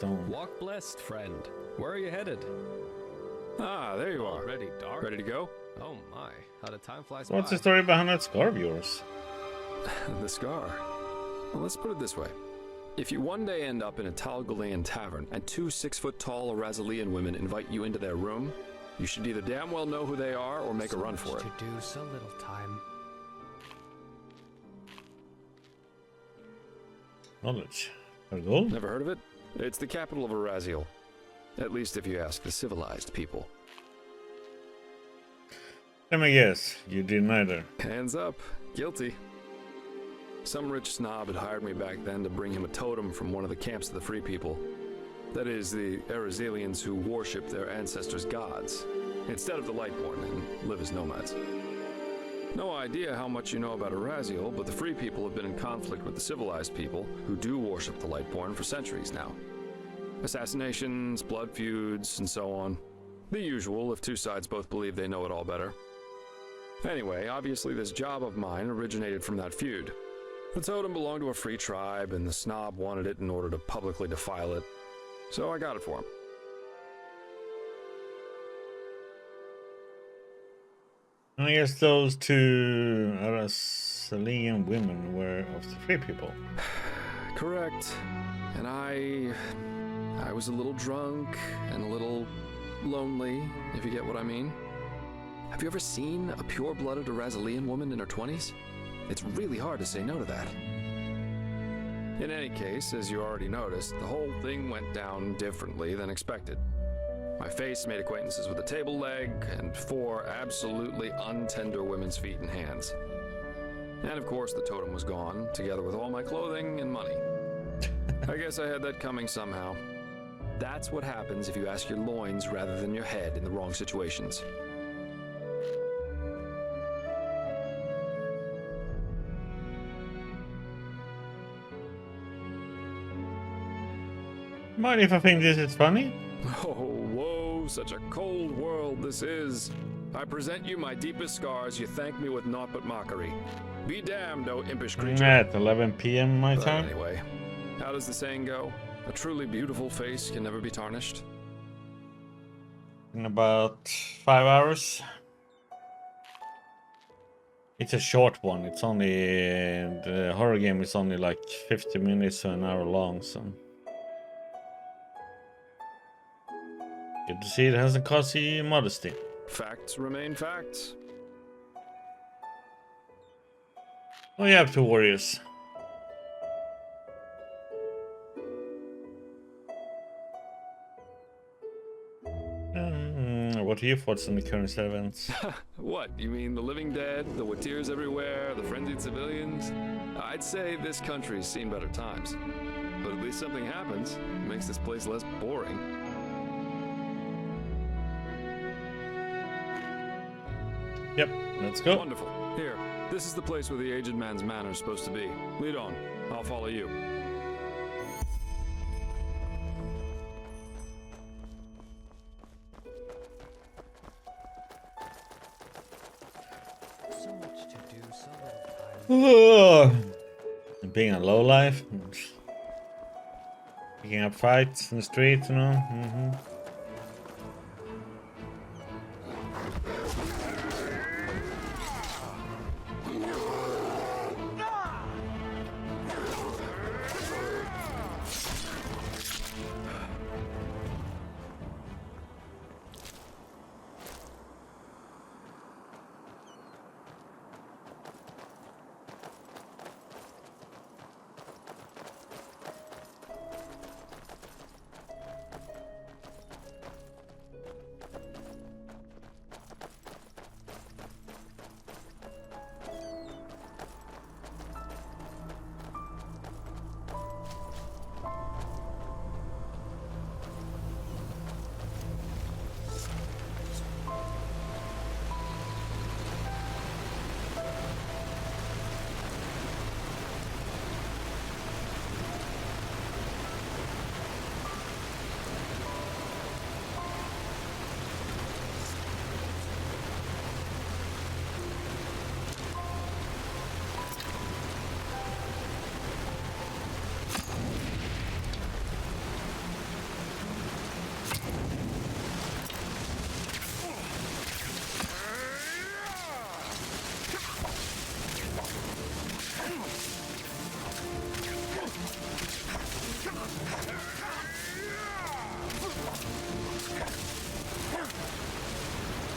stone. Walk blessed, friend. Where are you headed? Ah, there you are. Already dark. Ready to go? Oh my, how the time flies What's by. the story behind that scar of yours? The scar. Well, let's put it this way. If you one day end up in a Talgolian tavern and two 6-foot-tall Arazalian women invite you into their room, you should either damn well know who they are or make a run for it. To do, so little time. Knowledge. Gold? Never heard of it? It's the capital of Araziel. At least if you ask the civilized people. Let me guess, you did neither. Hands up. Guilty. Some rich snob had hired me back then to bring him a totem from one of the camps of the Free People. That is, the Arazelians who worship their ancestors' gods, instead of the Lightborn, and live as nomads. No idea how much you know about Araziel, but the Free People have been in conflict with the civilized people, who do worship the Lightborn for centuries now. Assassinations, blood feuds, and so on. The usual if two sides both believe they know it all better. Anyway, obviously this job of mine originated from that feud. The totem belonged to a free tribe, and the snob wanted it in order to publicly defile it. So I got it for him. I guess those two Arasalian women were of the Free People. Correct. And I was a little drunk and a little lonely, if you get what I mean. Have you ever seen a pure-blooded Arazalian woman in her 20s? It's really hard to say no to that. In any case, as you already noticed, the whole thing went down differently than expected. My face made acquaintances with a table leg and 4 absolutely untender women's feet and hands. And of course, the totem was gone, together with all my clothing and money. I guess I had that coming somehow. That's what happens if you ask your loins rather than your head in the wrong situations. Mind if I think this is funny? Oh, whoa, such a cold world this is. I present you my deepest scars, you thank me with naught but mockery. Be damned, O impish creature. At 11 p.m. my But time. anyway, how does the saying go? A truly beautiful face can never be tarnished. In about 5 hours. It's a short one. It's only the horror game is only like 50 minutes to an hour long, so good to see it hasn't cost you modesty. Facts remain facts. Oh, you have 2 warriors. What are your thoughts on the current events? What, you mean the living dead, the Watirs everywhere, the frenzied civilians? I'd say this country's seen better times. But at least something happens. It makes this place less boring. Yep, let's go. Wonderful. Here, this is the place where the aged man's manor is supposed to be. Lead on. I'll follow you. So much to do, so little time. Being a low life, picking up fights in the street, you know.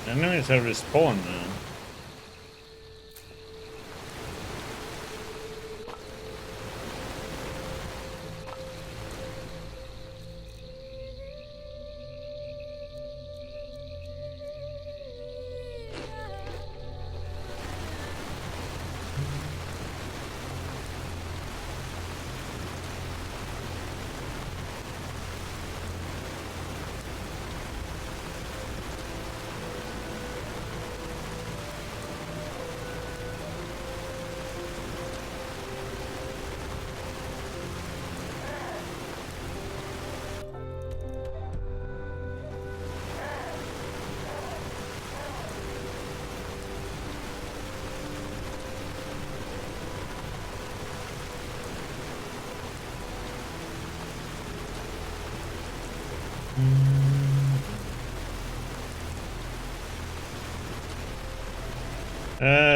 Enemies have respawned now.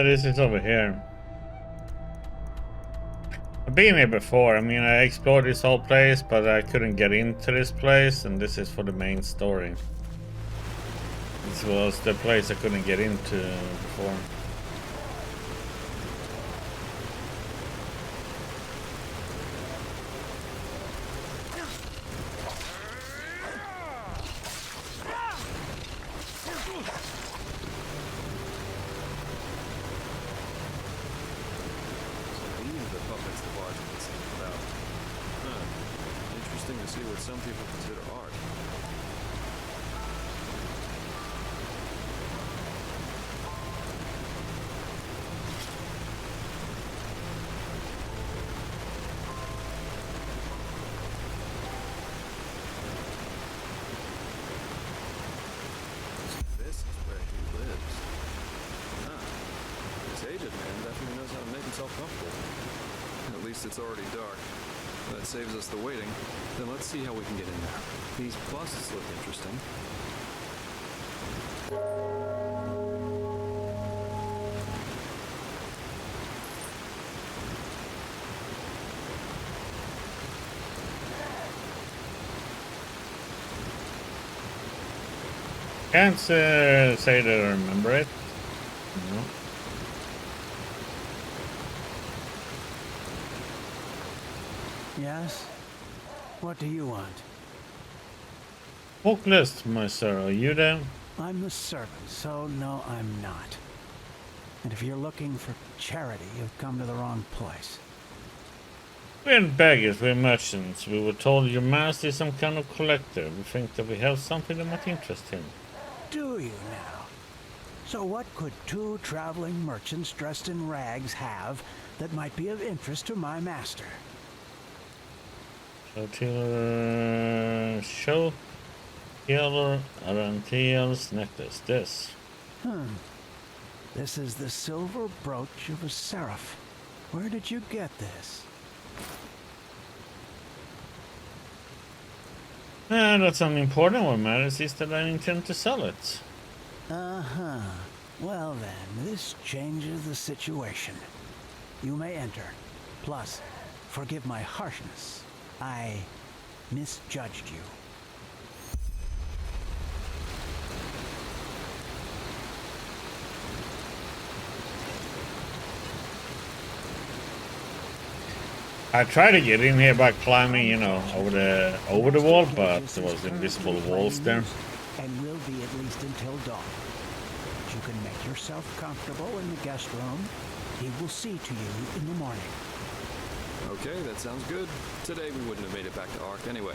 This is over here. I've been here before. I mean, I explored this whole place, but I couldn't get into this place, and this is for the main story. This was the place I couldn't get into before. To see what some people consider art. This is where he lives. This aged man definitely knows how to make himself comfortable. At least it's already dark. That saves us the waiting. Then let's see how we can get in there. These busts look interesting. Can't say that I remember it. No. Yes? What do you want? Booklist, my sir, are you there? I'm the servant, so no, I'm not. And if you're looking for charity, you've come to the wrong place. We're beggars, we're merchants. We were told your master is some kind of collector. We think that we have something that might interest him. Do you now? So what could two traveling merchants dressed in rags have that might be of interest to my master? Show Healer Arantiel's necklace. This. This is the silver brooch of a seraph. Where did you get this? That's unimportant. What matters is that I intend to sell it. Uh-huh. Well then, this changes the situation. You may enter. Plus, forgive my harshness. I misjudged you. I tried to get in here by climbing, you know, over the wall, but there was invisible walls there. And will be at least until dawn. But you can make yourself comfortable in the guest room. He will see to you in the morning. Okay, that sounds good. Today we wouldn't have made it back to Ark anyway.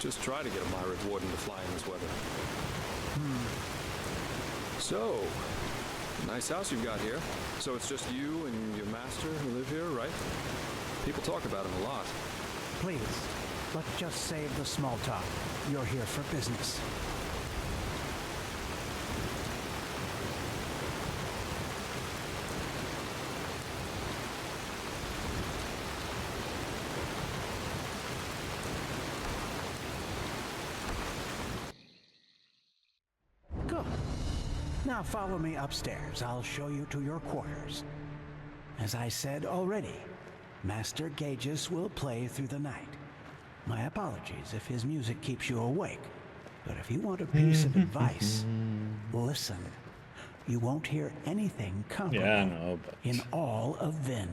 Just try to get a Myrick Warden to fly in this weather. So, nice house you've got here. So it's just you and your master who live here, right? People talk about him a lot. Please, let's just save the small talk. You're here for business. Good. Now follow me upstairs. I'll show you to your quarters. As I said already, Master Gages will play through the night. My apologies if his music keeps you awake, but if you want a piece of advice, listen You won't hear anything comparable Yeah, I know, but in all of Vin.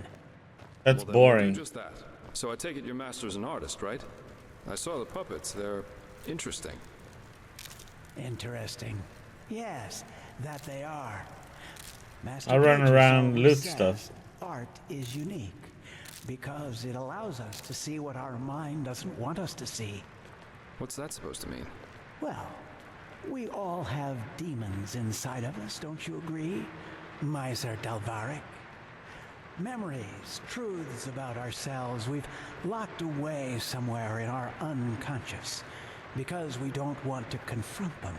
that's Well, then we'll boring. do just that. So I take it your master's an artist, right? I saw the puppets. They're interesting. Interesting. Yes, that they are. Master I run Gages around, always loot says stuff. Art is unique because it allows us to see what our mind doesn't want us to see. What's that supposed to mean? Well, we all have demons inside of us, don't you agree, Miser Dalvaric? Memories, truths about ourselves we've locked away somewhere in our unconscious because we don't want to confront them.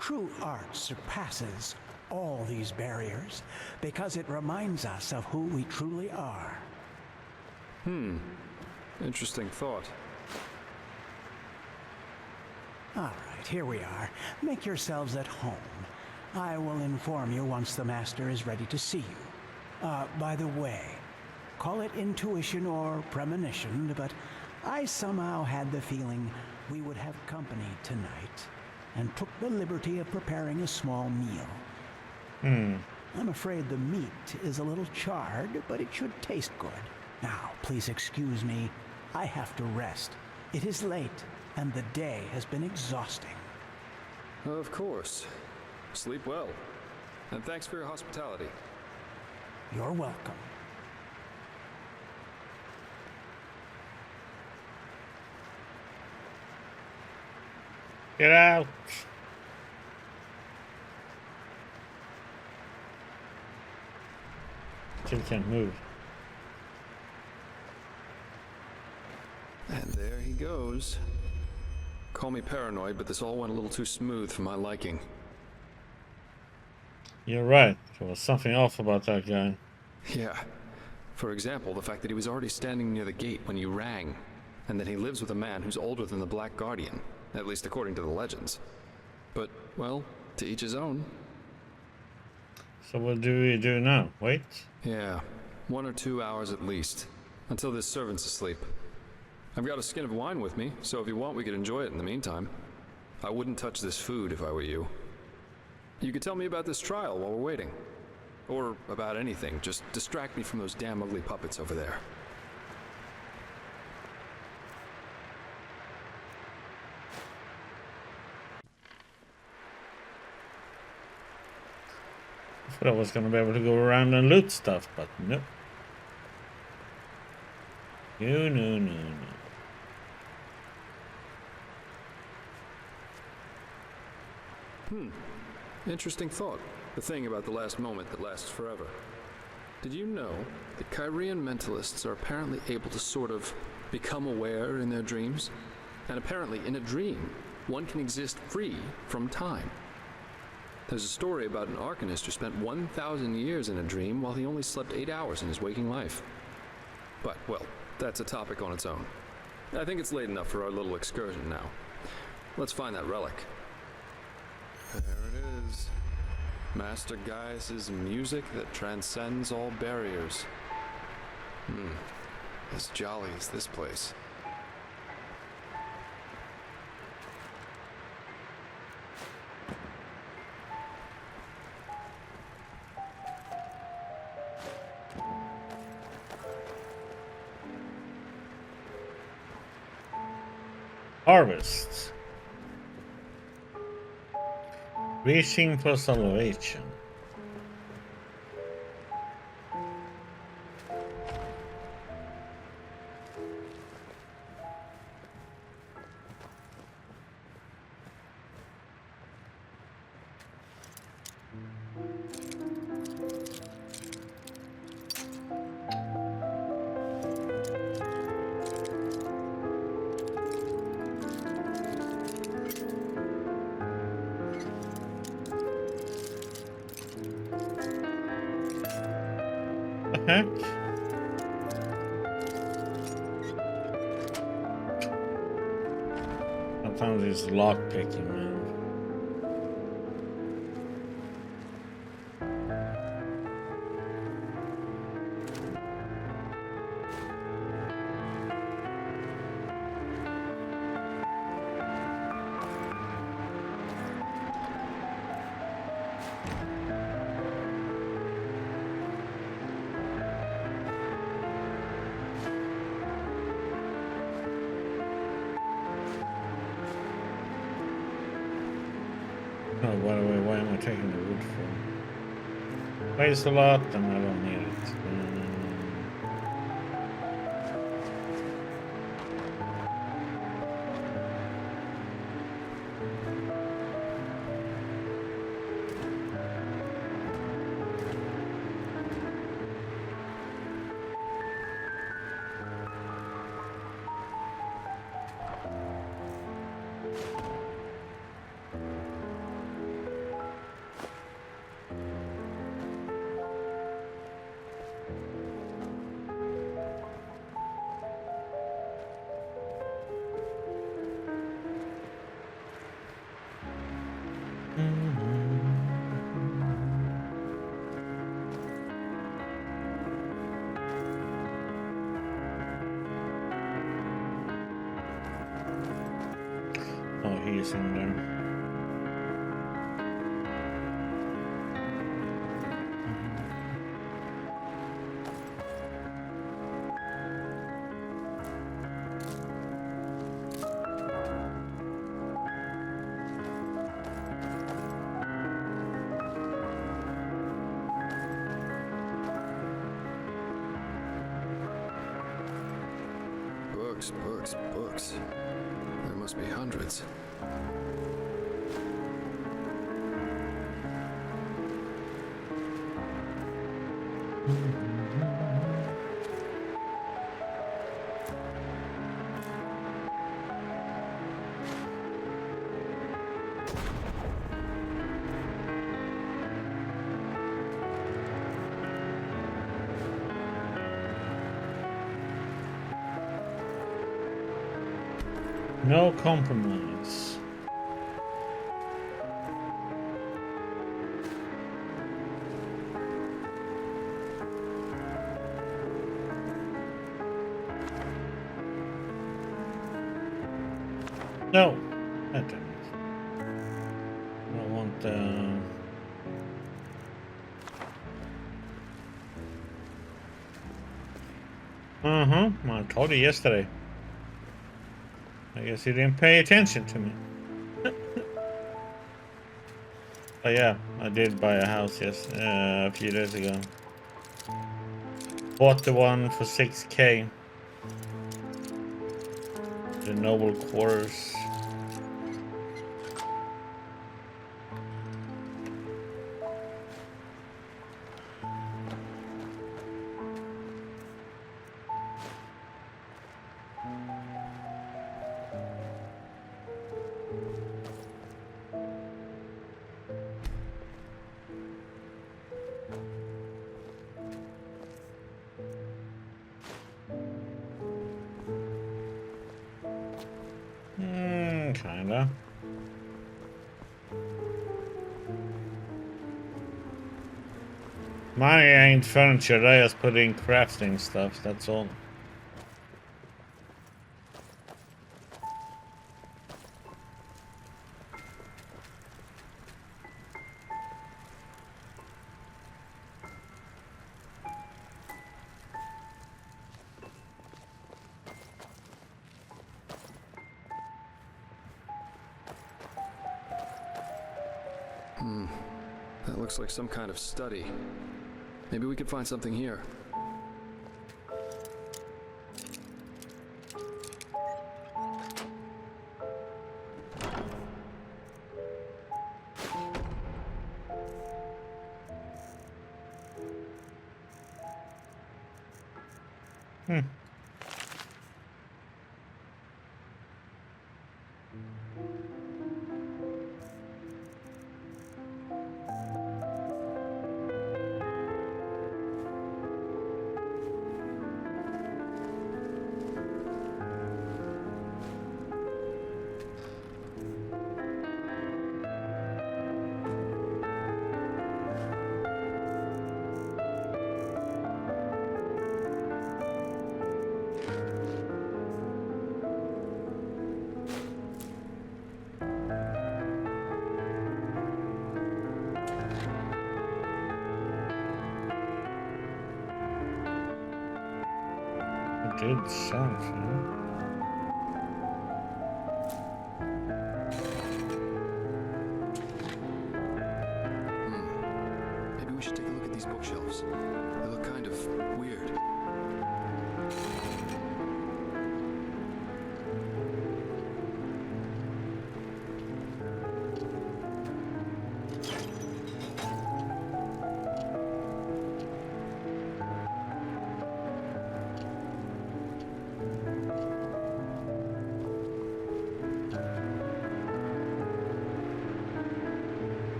True art surpasses all these barriers because it reminds us of who we truly are. Interesting thought. All right, here we are. Make yourselves at home. I will inform you once the Master is ready to see you. By the way, call it intuition or premonition, but I somehow had the feeling we would have company tonight and took the liberty of preparing a small meal. I'm afraid the meat is a little charred, but it should taste good. Now, please excuse me. I have to rest. It is late, and the day has been exhausting. Of course. Sleep well. And thanks for your hospitality. You're welcome. Get out! Still can't move. And there he goes. Call me paranoid, but this all went a little too smooth for my liking. You're right. There was something off about that guy. Yeah. For example, the fact that he was already standing near the gate when you rang, and that he lives with a man who's older than the Black Guardian, at least according to the legends. But, well, to each his own. So what do we do now? Wait? Yeah, 1 or 2 hours at least, until this servant's asleep. I've got a skin of wine with me, so if you want, we could enjoy it in the meantime. I wouldn't touch this food if I were you. You could tell me about this trial while we're waiting. Or about anything, just distract me from those damn ugly puppets over there. I thought I was gonna be able to go around and loot stuff, but nope. No. Interesting thought. The thing about the last moment that lasts forever. Did you know that Kyrian mentalists are apparently able to sort of become aware in their dreams? And apparently, in a dream, one can exist free from time. There's a story about an Arcanist who spent 1,000 years in a dream while he only slept 8 hours in his waking life. But, well, that's a topic on its own. I think it's late enough for our little excursion now. Let's find that relic. There it is. Master Gaius's music that transcends all barriers. As jolly as this place. Harvest. Reaching for salvation. Heck? Sometimes it's lock picking, man. Oh, by the way, why am I taking the wood for? Weighs a lot and I don't need it. Oh, he's in there. Books, books, books. There must be hundreds. No compromise. No, I don't. I want the. I told you yesterday. I guess you didn't pay attention to me. Oh yeah, I did buy a house a few days ago. Bought the one for 6K. The noble quarters. Kinda. Mine ain't furniture, I just put in crafting stuff, that's all. That looks like some kind of study. Maybe we could find something here. Did something.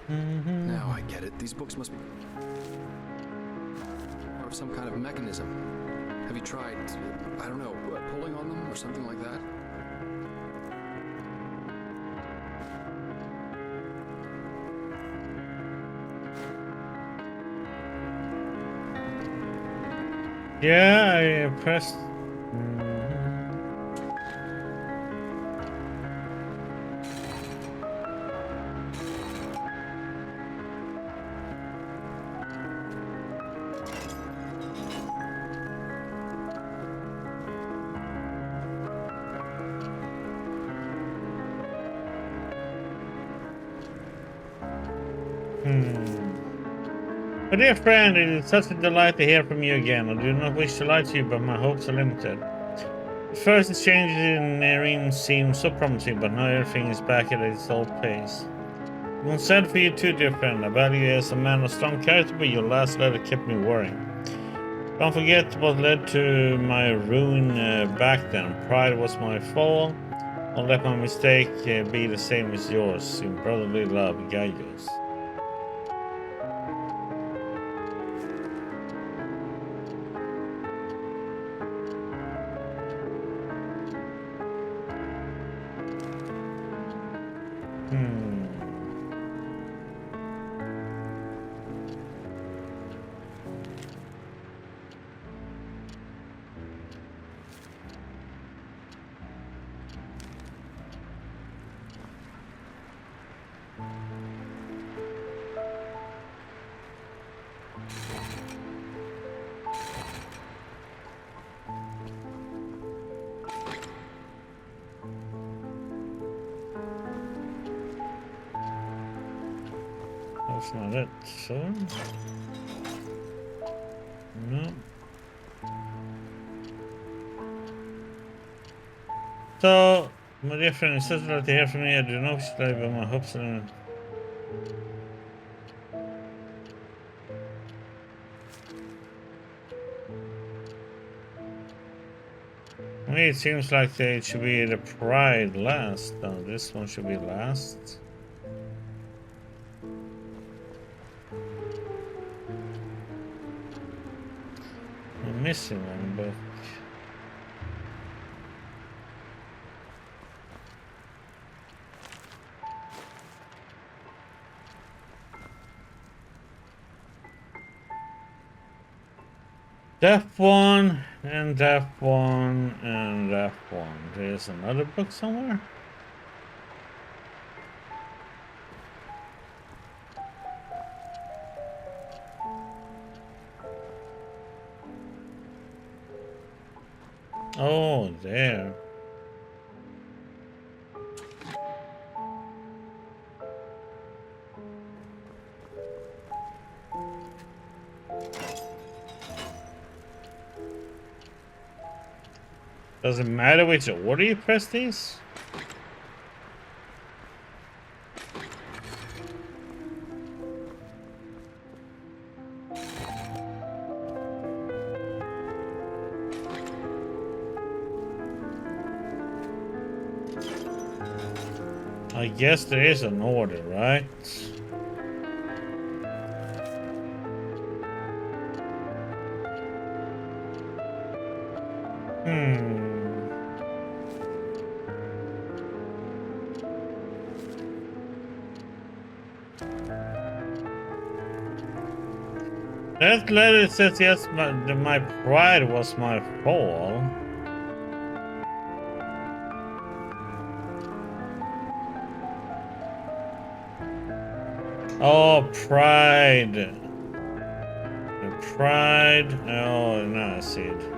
Now I get it. These books must be of some kind of mechanism. Have you tried, I don't know, pulling on them or something like that? Yeah, I pressed. My dear friend, it is such a delight to hear from you again. I do not wish to lie to you, but my hopes are limited. The first exchange in Nerine seemed so promising, but now everything is back at its old pace. I'm sad for you too, dear friend. I value you as a man of strong character, but your last letter kept me worrying. Don't forget what led to my ruin back then. Pride was my fall. Don't let my mistake be the same as yours. In brotherly love, Gaius. That's not it, so... No. So, my dear friend, it's such a lot to hear from me. I do not wish to lie, but my hopes are... To me, it seems like it should be the Pride last. No, this one should be last. I'm missing one book. That one, and that one, and that one. There's another book somewhere? Oh, there. Does it matter which order you press these? I guess there is an order, right? That letter says yes, my pride was my fall. Oh, pride. The pride. Oh, no, I see it.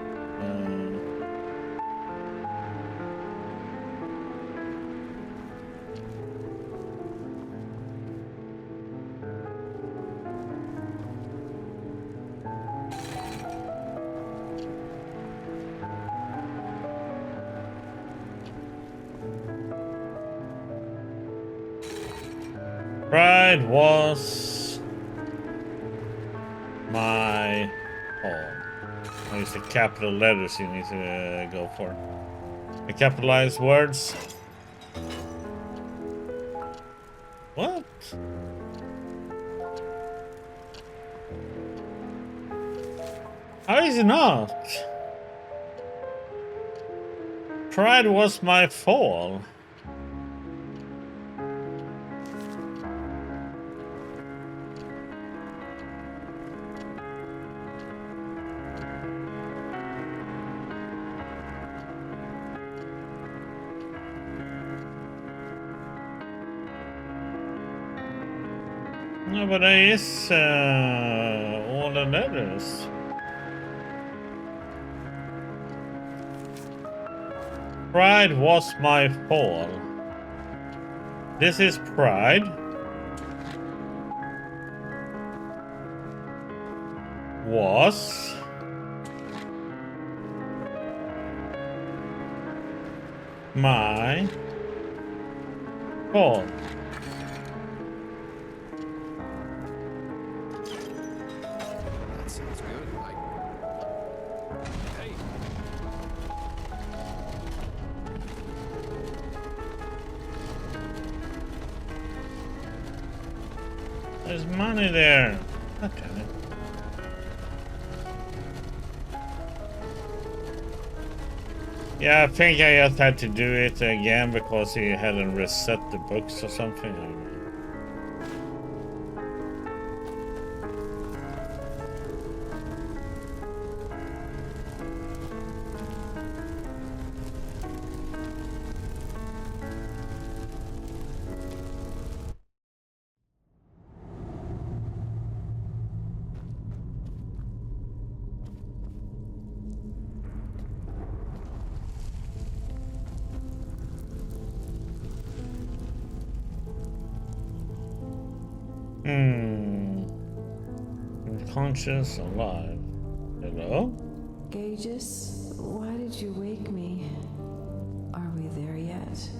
Pride was my home. It's the capital letters you need to go for. The capitalized words. What? How is it not? Pride was my fall. No, but there is all the letters. Pride was my fall. This is pride. Was. My fall. That sounds good. Hey. There's money there. God damn it. Yeah, I think I just had to do it again because he hadn't reset the books or something. Unconscious, alive. Hello? Gages, why did you wake me? Are we there yet?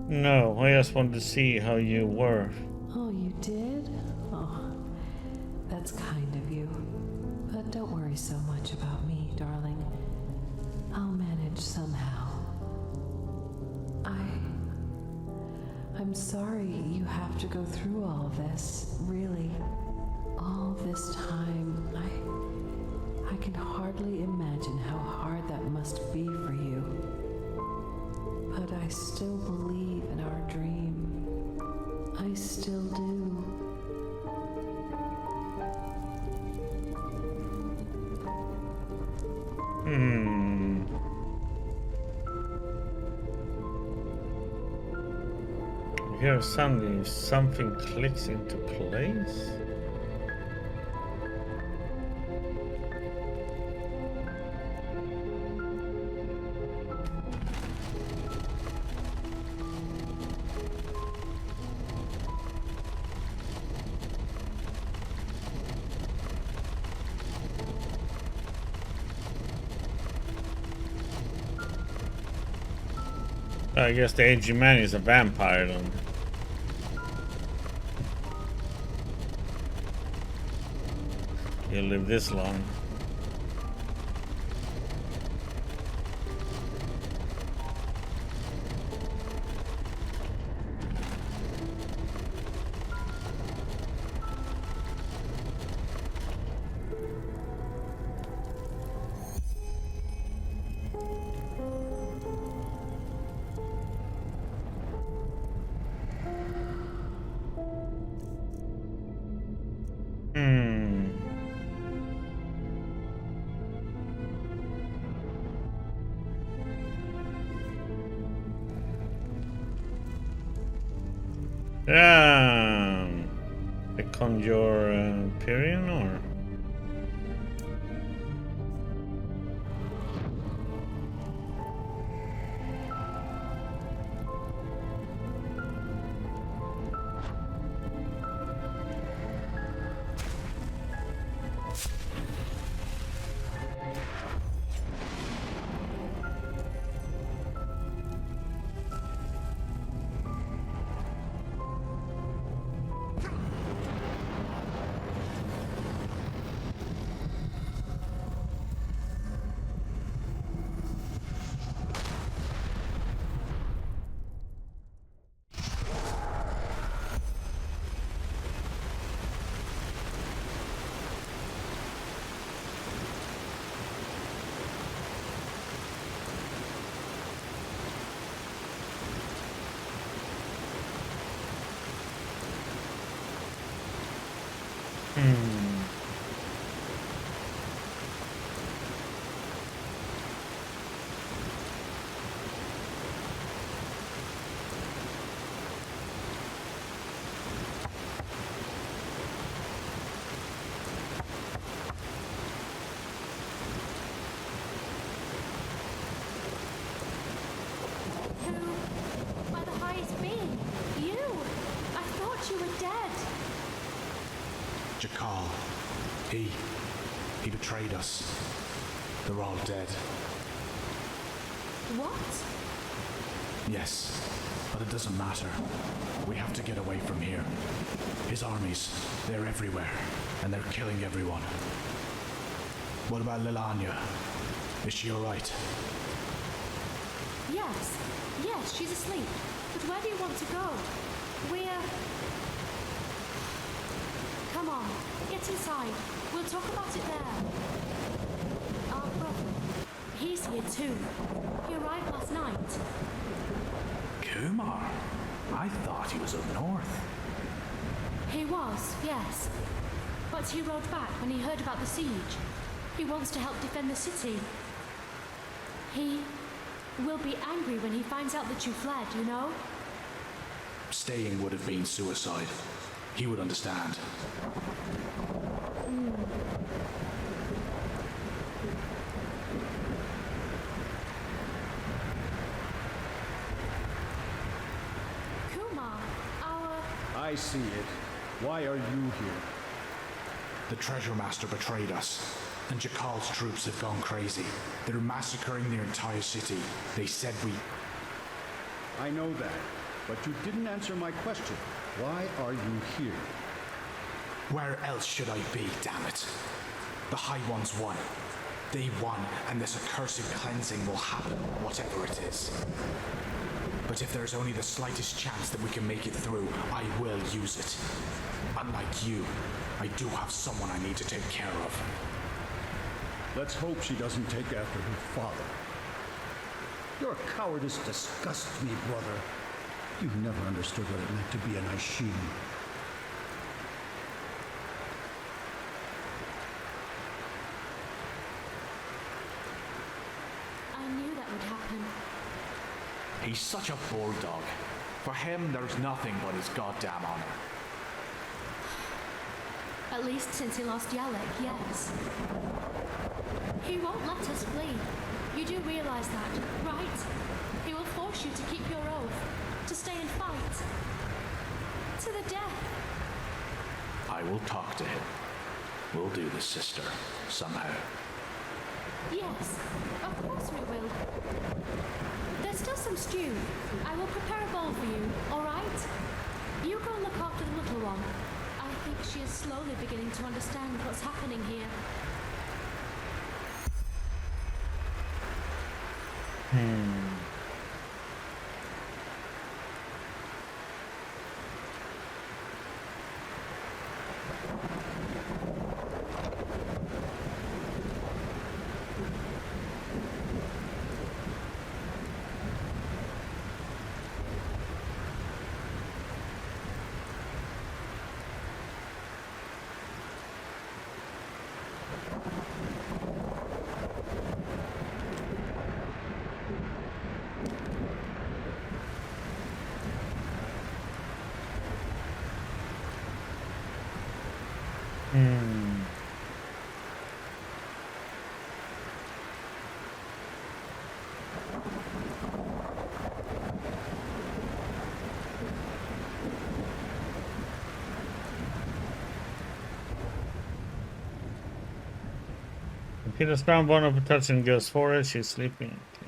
No, I just wanted to see how you were. Oh, you did? Oh, that's kind of you. But don't worry so much about me, darling. I'll manage somehow. I'm sorry you have to go through all this, really. All this time, I can hardly imagine how hard that must be for you. But I still believe in our dream. I still do. Here suddenly something clicks into place. I guess the aging man is a vampire then. He'll live this long. The conjure Pyrian or? Who? By the highest being? You? I thought you were dead. Jakal. He betrayed us. They're all dead. What? Yes, but it doesn't matter. We have to get away from here. His armies, they're everywhere, and they're killing everyone. What about Lilanya? Is she alright? Yes, she's asleep. But where do you want to go? We're... Come on, get inside. We'll talk about it there. Our brother, he's here too. He arrived last night. Kumar? I thought he was up north. He was, yes. But he rode back when he heard about the siege. He wants to help defend the city. He will be angry when he finds out that you fled, you know? Staying would have been suicide. He would understand. Kumar, I see it. Why are you here? The Treasure Master betrayed us, and Jakal's troops have gone crazy. They're massacring the entire city. They said we... I know that, but you didn't answer my question. Why are you here? Where else should I be, damn it? The High Ones won. They won, and this accursed cleansing will happen, whatever it is. But if there's only the slightest chance that we can make it through, I will use it. Unlike you, I do have someone I need to take care of. Let's hope she doesn't take after her father. Your cowardice disgusts me, brother. You never understood what it meant to be an Aishin. I knew that would happen. He's such a bulldog. For him, there's nothing but his goddamn honor. At least since he lost Yalek, yes. He won't let us flee. You do realize that, right? He will force you to keep your oath, to stay and fight. To the death. I will talk to him. We'll do this, sister, somehow. Yes, of course we will. There's still some stew. I will prepare a bowl for you, all right? You go look after the little one. I think she is slowly beginning to understand what's happening here. Peter's found one of the touching goes for it. She's sleeping. Okay.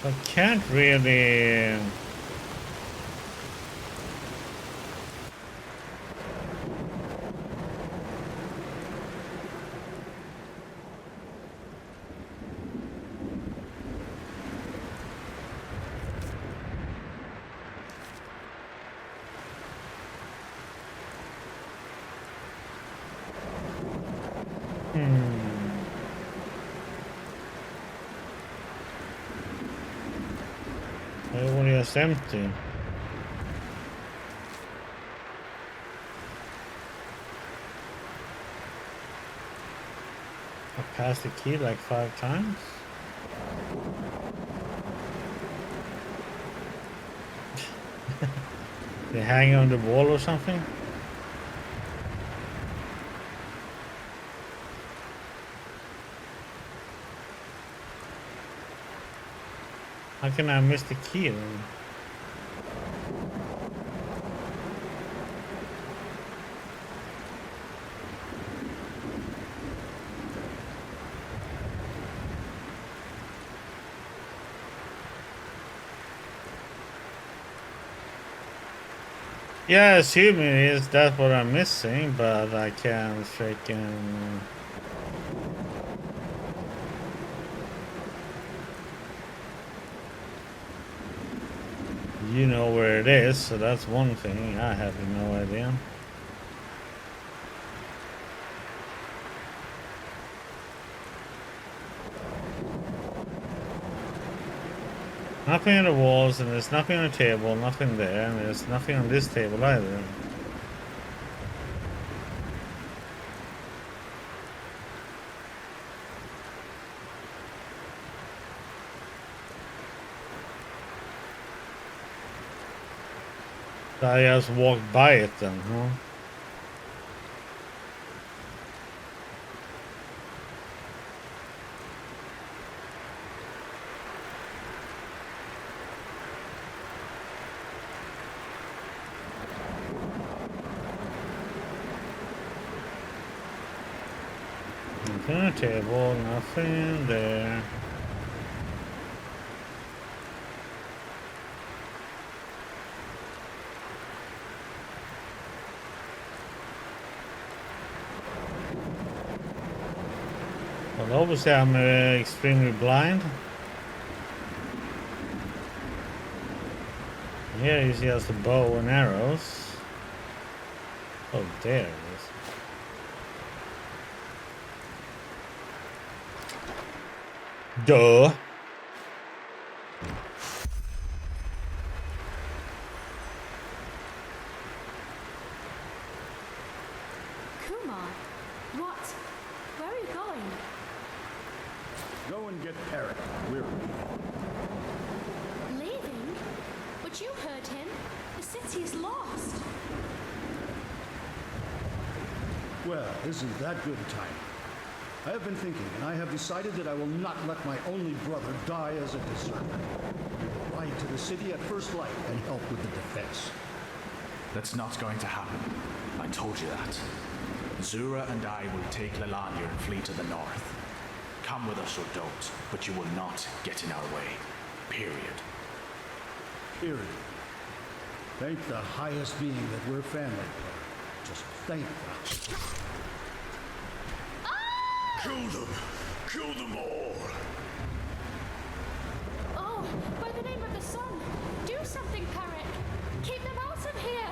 I can't really. Everyone is empty. I passed the key like 5 times. They hang on the wall or something. How can I miss the key then? Yeah, assuming is that's what I'm missing, but I can't freaking. You know where it is, so that's one thing. I have no idea. Nothing on the walls, and there's nothing on the table, nothing there, and there's nothing on this table either. So I just walked by it then, huh? Nothing on the table, nothing there. Well, obviously I'm extremely blind. Here you see has the bow and arrows. Oh, there it is. Duh. Kumar, what? Where are you going? Go and get Eric. We're Leaving? But you heard him. The city is lost. Well, isn't that good time? I have been thinking, and I have decided that I will not let my only brother die as a deserter. We will ride to the city at first light and help with the defense. That's not going to happen. I told you that. Zura and I will take Lelania and flee to the north. Come with us or don't, but you will not get in our way. Period. Period. Thank the highest being that we're family, brother. Just thank the... Kill them! Kill them all! Oh, No! By the name of the sun! Do something, Carrick! Keep them out of here!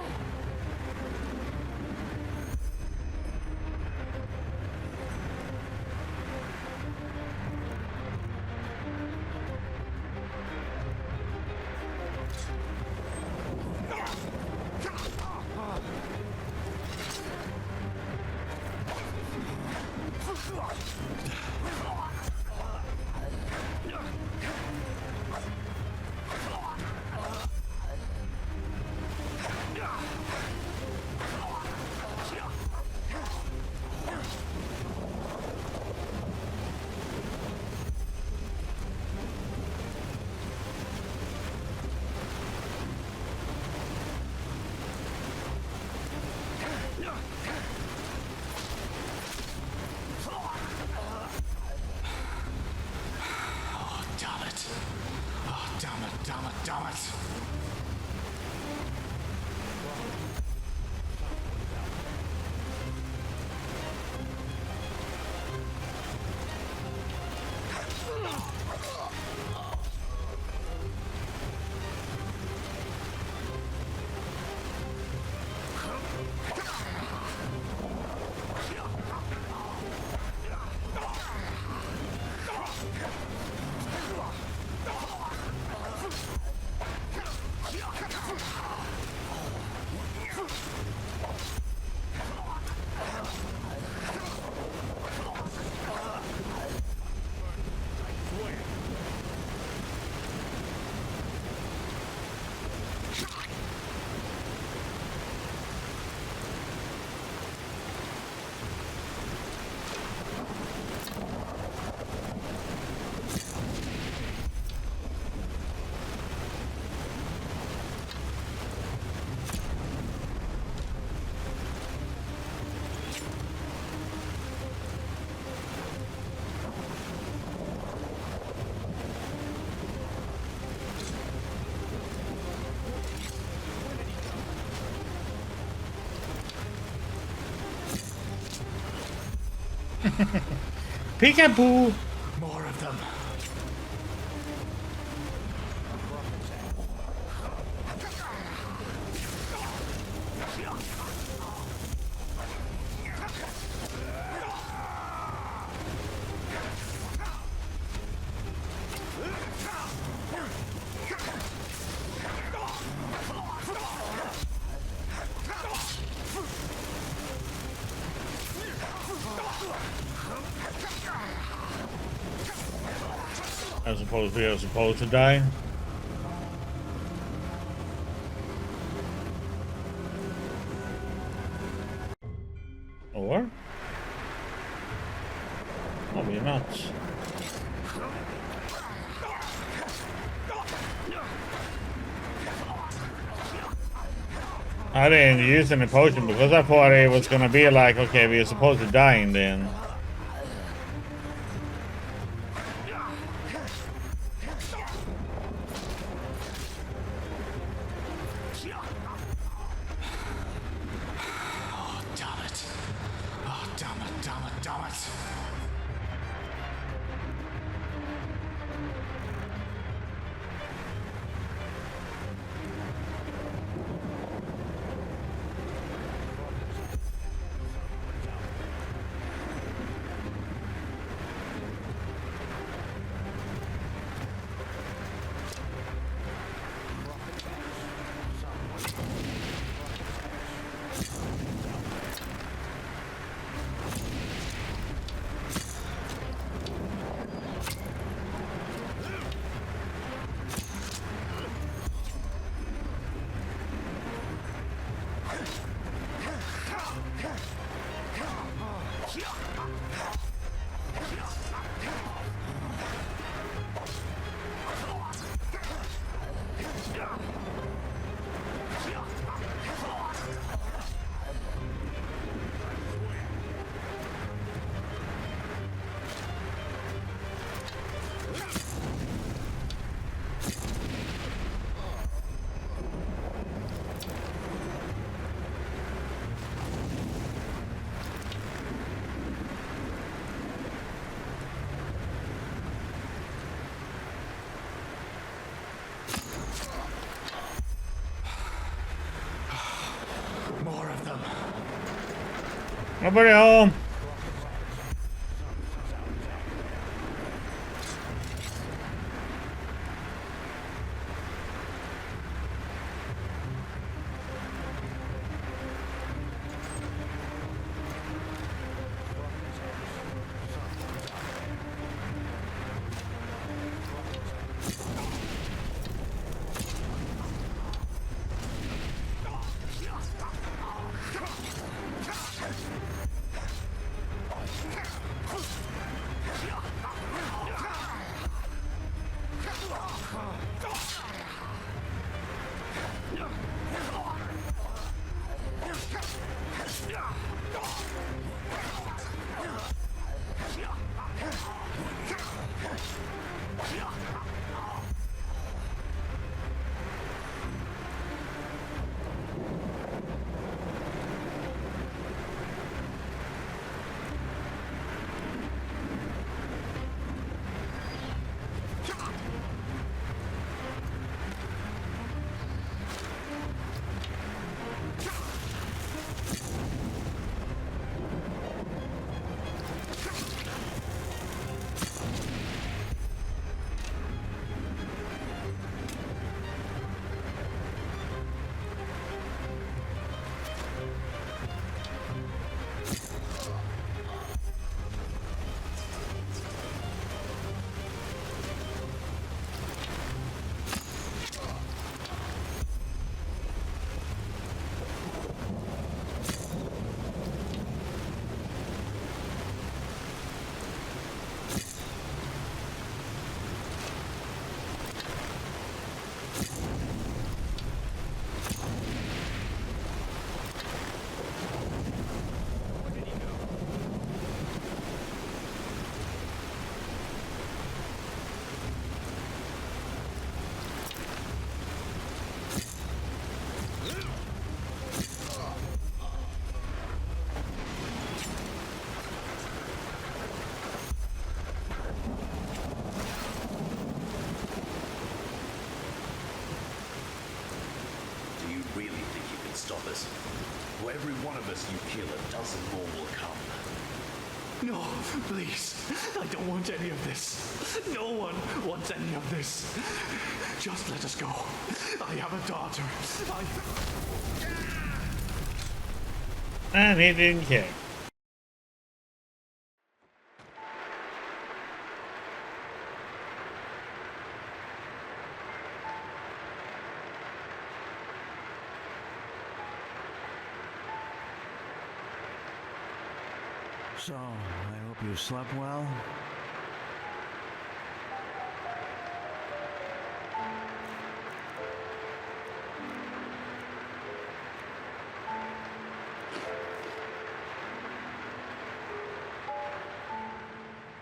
Damn it! Peekaboo! More of them. I suppose we are supposed to die. Or? Oh, we're not. I didn't use any potion because I thought it was gonna be like, okay, we're supposed to die in the end. Nobody home. Stop us. For every one of us you kill, a dozen more will come. No, please. I don't want any of this. No one wants any of this. Just let us go. I have a daughter. And he didn't care. So, I hope you slept well.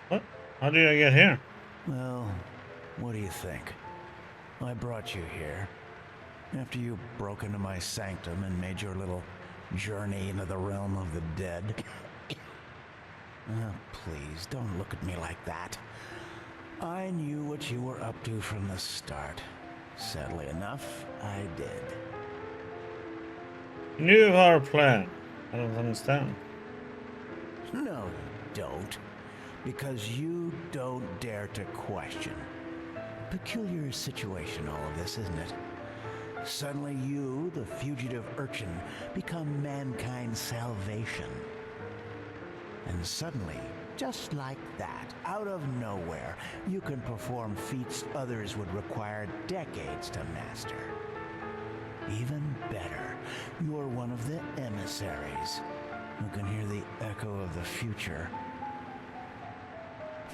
What? How did I get here? Well, what do you think? I brought you here after you broke into my sanctum and made your little journey into the realm of the dead. Oh, please, don't look at me like that. I knew what you were up to from the start. Sadly enough, I did. You knew of our plan. I don't understand. No, you don't. Because you don't dare to question. Peculiar situation, all of this, isn't it? Suddenly you, the fugitive urchin, become mankind's salvation. And suddenly, just like that, out of nowhere, you can perform feats others would require decades to master. Even better, you're one of the emissaries who can hear the echo of the future.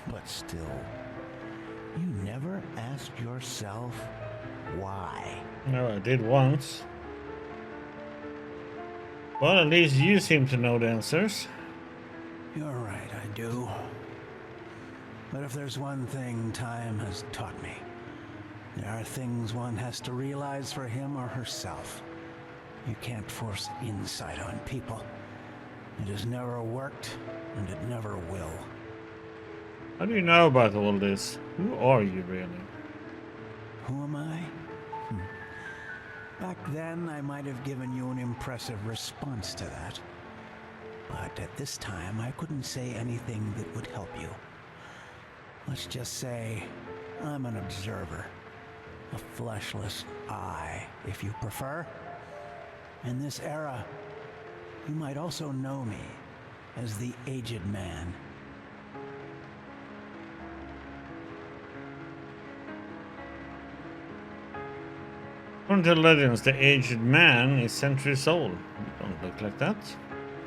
But still, you never asked yourself why. No, I did once. Well, at least you seem to know the answers. You're right, I do. But if there's one thing time has taught me, there are things one has to realize for him or herself. You can't force insight on people. It has never worked, and it never will. How do you know about all this? Who are you, really? Who am I? Back then, I might have given you an impressive response to that. But at this time, I couldn't say anything that would help you. Let's just say I'm an observer. A fleshless eye, if you prefer. In this era, you might also know me as the Aged Man. According to legends, the Aged Man is centuries old. You don't look like that.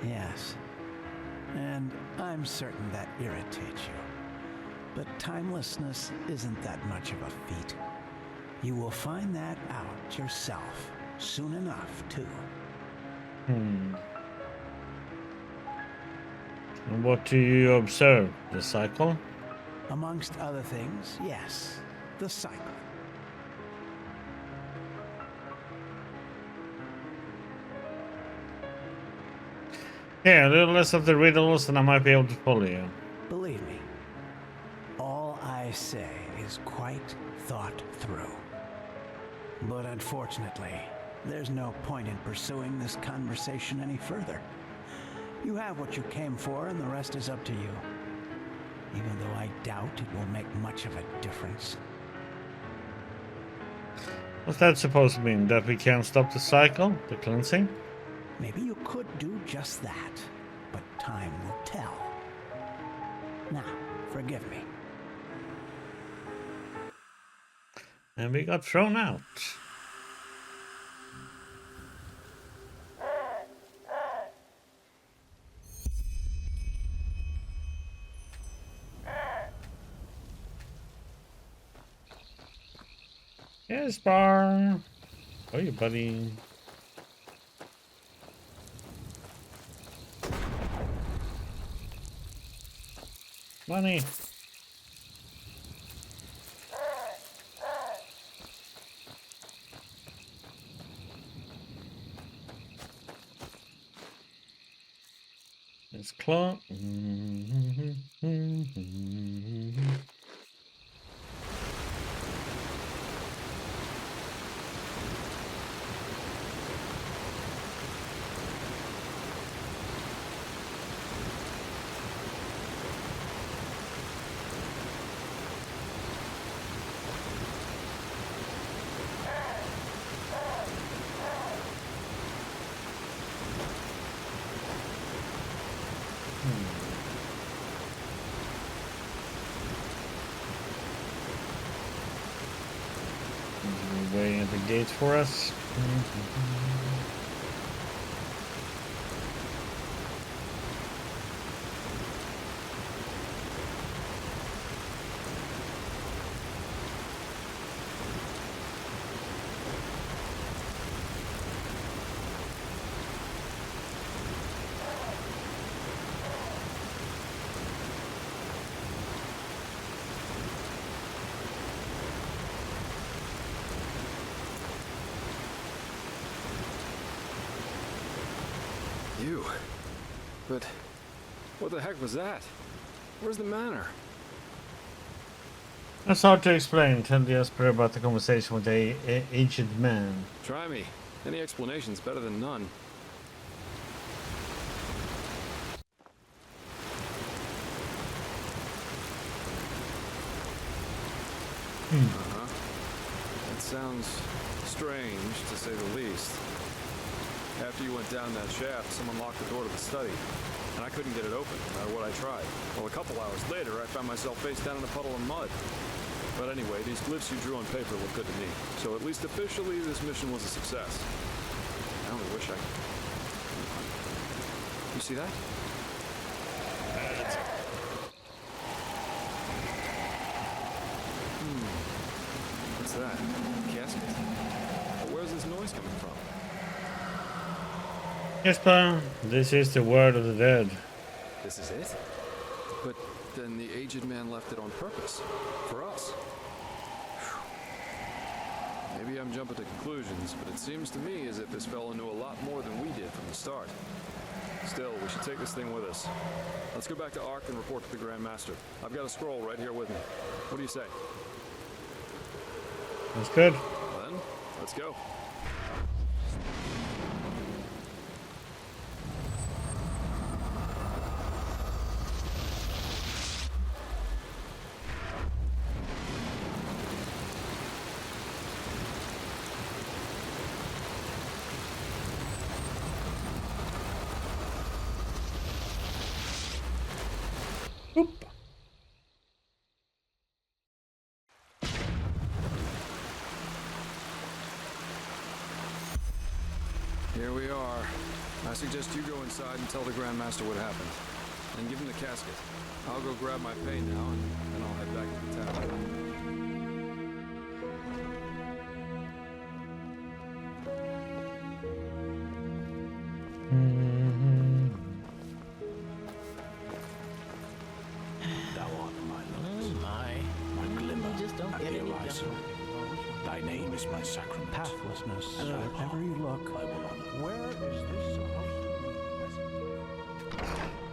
Yes. And I'm certain that irritates you. But timelessness isn't that much of a feat. You will find that out yourself soon enough, too. And what do you observe? The cycle? Amongst other things, yes, the cycle. Yeah, a little less of the riddles and I might be able to follow you. Believe me, all I say is quite thought through. But unfortunately, there's no point in pursuing this conversation any further. You have what you came for, and the rest is up to you. Even though I doubt it will make much of a difference. What's that supposed to mean? That we can't stop the cycle? The cleansing? Maybe you could do just that, but time will tell. Now, forgive me. And we got thrown out. Yes, Bar. Oh, you buddy. Money. It's claw. Way at the gates for us. You? But what the heck was that? Where's the manor? That's hard to explain. Tell Jasper about the conversation with the aged man. Try me. Any explanation's better than none. That sounds strange, to say the least. After you went down that shaft, someone locked the door to the study, and I couldn't get it open, no matter what I tried. Well, a couple hours later, I found myself face down in a puddle of mud. But anyway, these glyphs you drew on paper look good to me. So at least officially, this mission was a success. I only wish I... You see that? What's that? Casket? But where's this noise coming from? Jasper, this is the word of the dead. This is it? But then the aged man left it on purpose. For us. Whew. Maybe I'm jumping to conclusions, but it seems to me as if this fellow knew a lot more than we did from the start. Still, we should take this thing with us. Let's go back to Ark and report to the Grand Master. I've got a scroll right here with me. What do you say? That's good. Well then, let's go. Here we are. I suggest you go inside and tell the Grand Master what happened. And give him the casket. I'll go grab my pay now, and then I'll head back to the town. Thou art my looks, my glimmer at the horizon. Thy name is my sacrament. Pathlessness, wherever you look. Where is this supposed to be?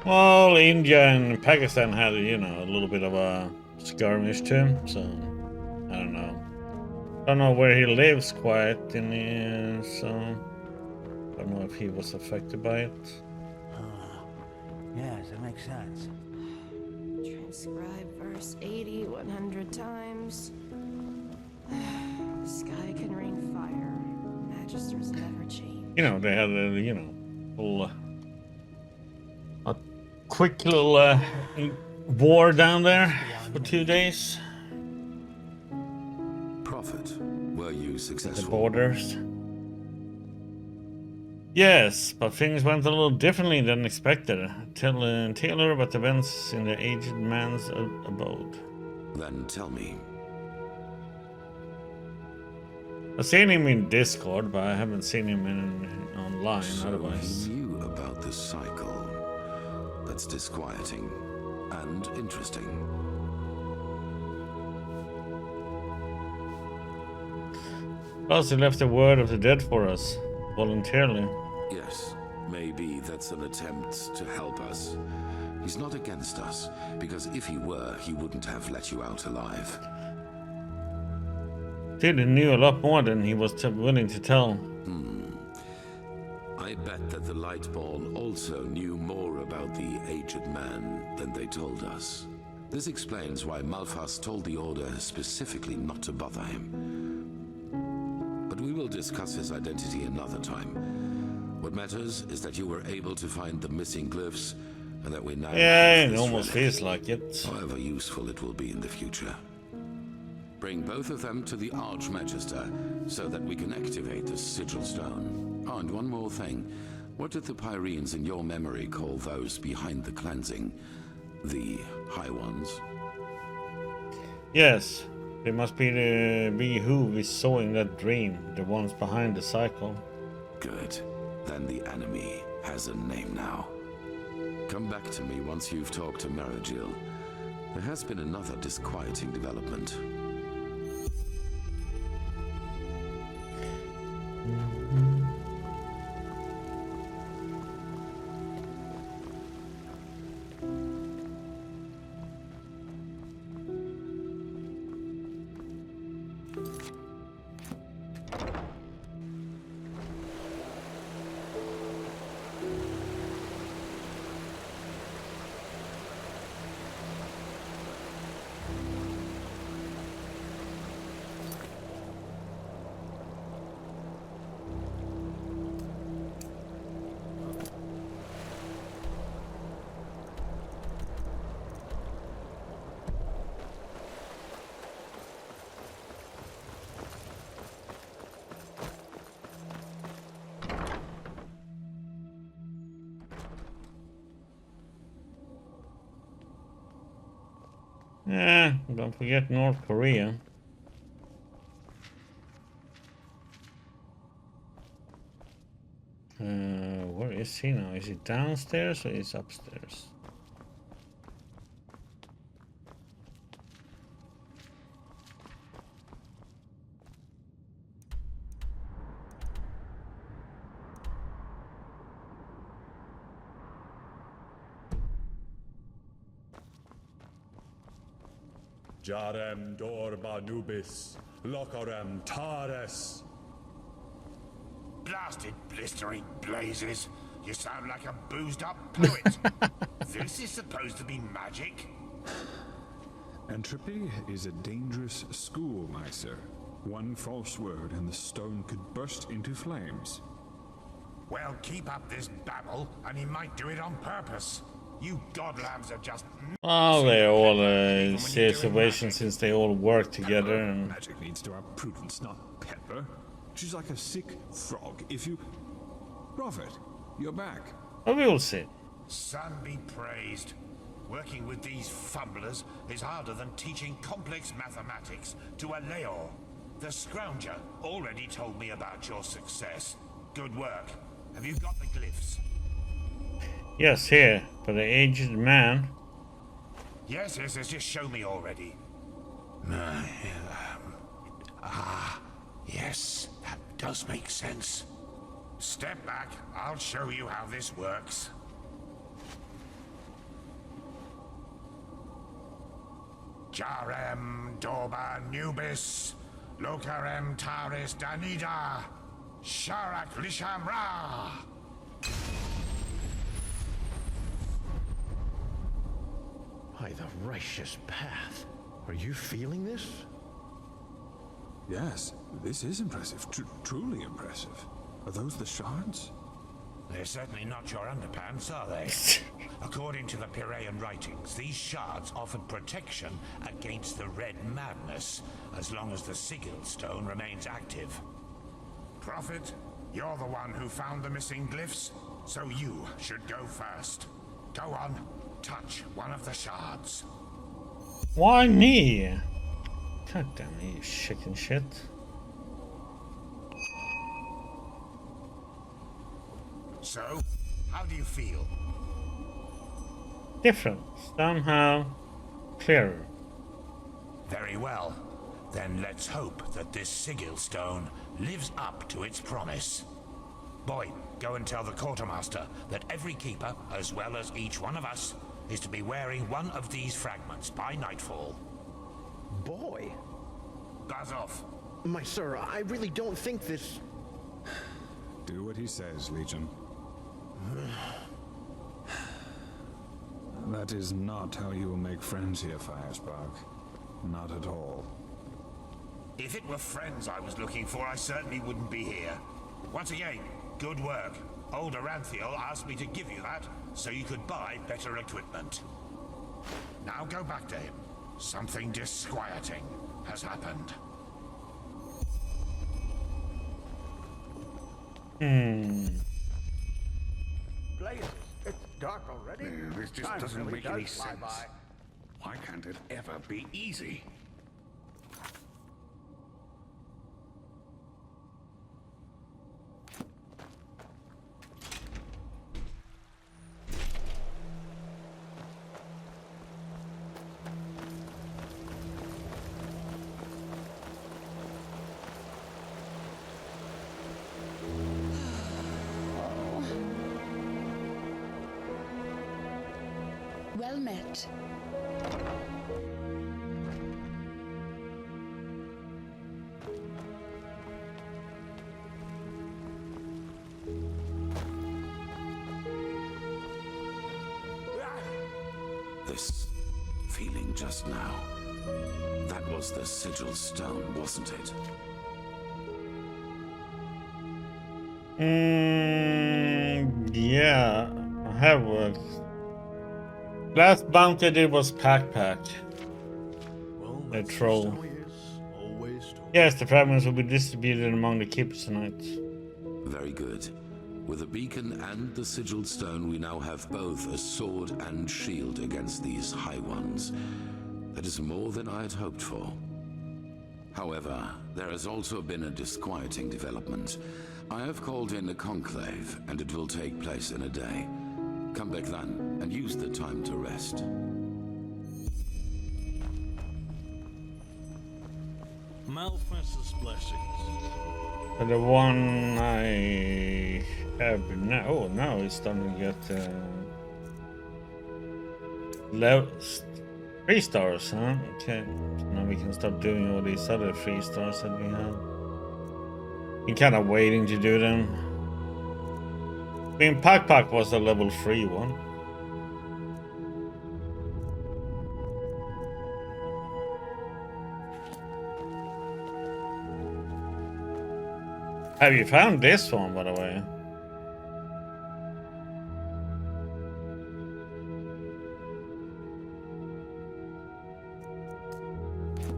Well, India and Pakistan had, you know, a little bit of a skirmish too, so I don't know. Don't know where he lives quite in the, so I don't know if he was affected by it. Yes, it makes sense. Transcribe verse 80 100 times. The sky can rain fire. Magisters never change. You know, they had a, you know, a quick little war down there for 2 days. Prophet, were you The successful? borders. Yes, but things went a little differently than expected. Tell Taylor about events in the aged man's abode. Then tell me. I've seen him in Discord, but I haven't seen him in online So otherwise. he knew about the cycle. That's disquieting and interesting. Plus, he left a word of the dead for us, voluntarily. Yes, maybe that's an attempt to help us. He's not against us, because if he were, he wouldn't have let you out alive. Dude, he knew a lot more than he was willing to tell. I bet that the Lightborn also knew more about the aged man than they told us. This explains why Malphas told the Order specifically not to bother him. But we will discuss his identity another time. What matters is that you were able to find the missing glyphs, and that we now Yeah, have it this almost relic, feels like it. however useful it will be in the future. Bring both of them to the Archmagister, so that we can activate the sigil stone. Oh, and one more thing. What did the Pyreans in your memory call those behind the cleansing? The High Ones? Yes, they must be who we saw in that dream, the ones behind the cycle. Good. Then the enemy has a name now. Come back to me once you've talked to Maragil. There has been another disquieting development. Yeah, don't forget North Korea. Where is he now? Is he downstairs or is he upstairs? Jarem Dorba Nubis, Locorem Tares. Blasted blistering blazes. You sound like a boozed up poet. This is supposed to be magic? Entropy is a dangerous school, my sir. One false word and the stone could burst into flames. Well, keep up this babble, and he might do it on purpose. You godlams are just... Well, they're all situations since they all work together and... Magic needs to have prudence, not pepper. She's like a sick frog. If you... Prophet, you're back. But we will see. Sun be praised. Working with these fumblers is harder than teaching complex mathematics to a Leor. The Scrounger already told me about your success. Good work. Have you got the glyphs? Yes, here. For the aged man. Yes, just show me already. Yes, that does make sense. Step back, I'll show you how this works. Jarem Dorba Nubis, Lokarem Taris Danida, Sharak Lishamra. By the righteous path. Are you feeling this? Yes, this is impressive. Truly impressive. Are those the shards? They're certainly not your underpants, are they? According to the Piraean writings, these shards offered protection against the Red Madness, as long as the Sigil Stone remains active. Prophet, you're the one who found the missing glyphs, so you should go first. Go on, touch one of the shards. Why me? God damn it, you chicken shit. So, how do you feel? Different. Somehow clearer. Very well. Then let's hope that this Sigil Stone lives up to its promise. Boy, go and tell the quartermaster that every keeper, as well as each one of us, is to be wearing one of these fragments by nightfall. Boy? Buzz off. My sir, I really don't think this... Do what he says, Legion. That is not how you will make friends here, Firespark. Not at all. If it were friends I was looking for, I certainly wouldn't be here. Once again, good work. Old Aranthiel asked me to give you that, so you could buy better equipment. Now go back to him. Something disquieting has happened. Blazes, it's dark already. This just Time doesn't really make any does fly sense. by. Why can't it ever be easy? Well met. This feeling just now. That was the Sigil Stone, wasn't it? Yeah, I have worked. Last bounty I did was Pack. A troll. Yes, the fragments will be distributed among the keepers tonight. Very good. With the beacon and the Sigil Stone, we now have both a sword and shield against these High Ones. That is more than I had hoped for. However, there has also been a disquieting development. I have called in a conclave, and it will take place in a day. Come back then, and use the time to rest. Malphas's blessings. But the one I have now, oh, now it's starting to get levels. 3 stars, huh? Okay, so now we can start doing all these other 3 stars that we have. Been kind of waiting to do them. I mean, Pack was a level 3 one. Have you found this one, by the way?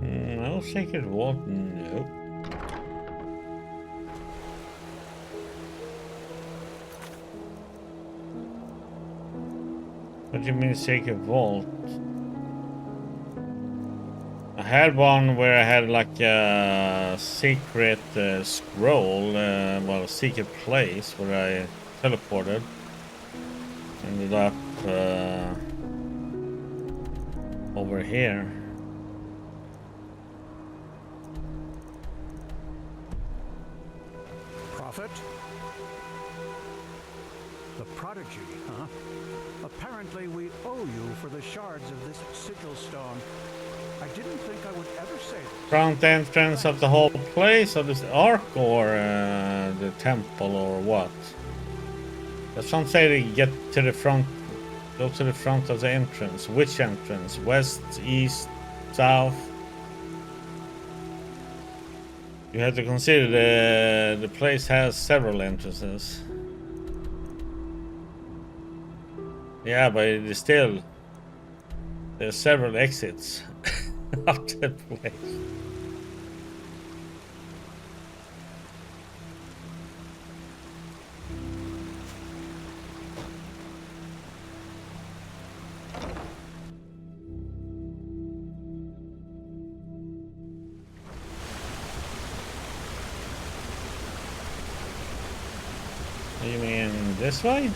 No sacred water. Nope. What do you mean secret vault? I had one where I had like a secret scroll, well, a secret place where I teleported. Ended up over here. Prophet? The prodigy, huh? Apparently we owe you for the shards of this sigil stone. I didn't think I would ever say this. Front entrance of the whole place, or this arc, or the temple, or what? Does some say to get to the front, go to the front of the entrance? Which entrance? West, east, south? You have to consider the place has several entrances. Yeah, but it is still, there's several exits of the place. You mean this way?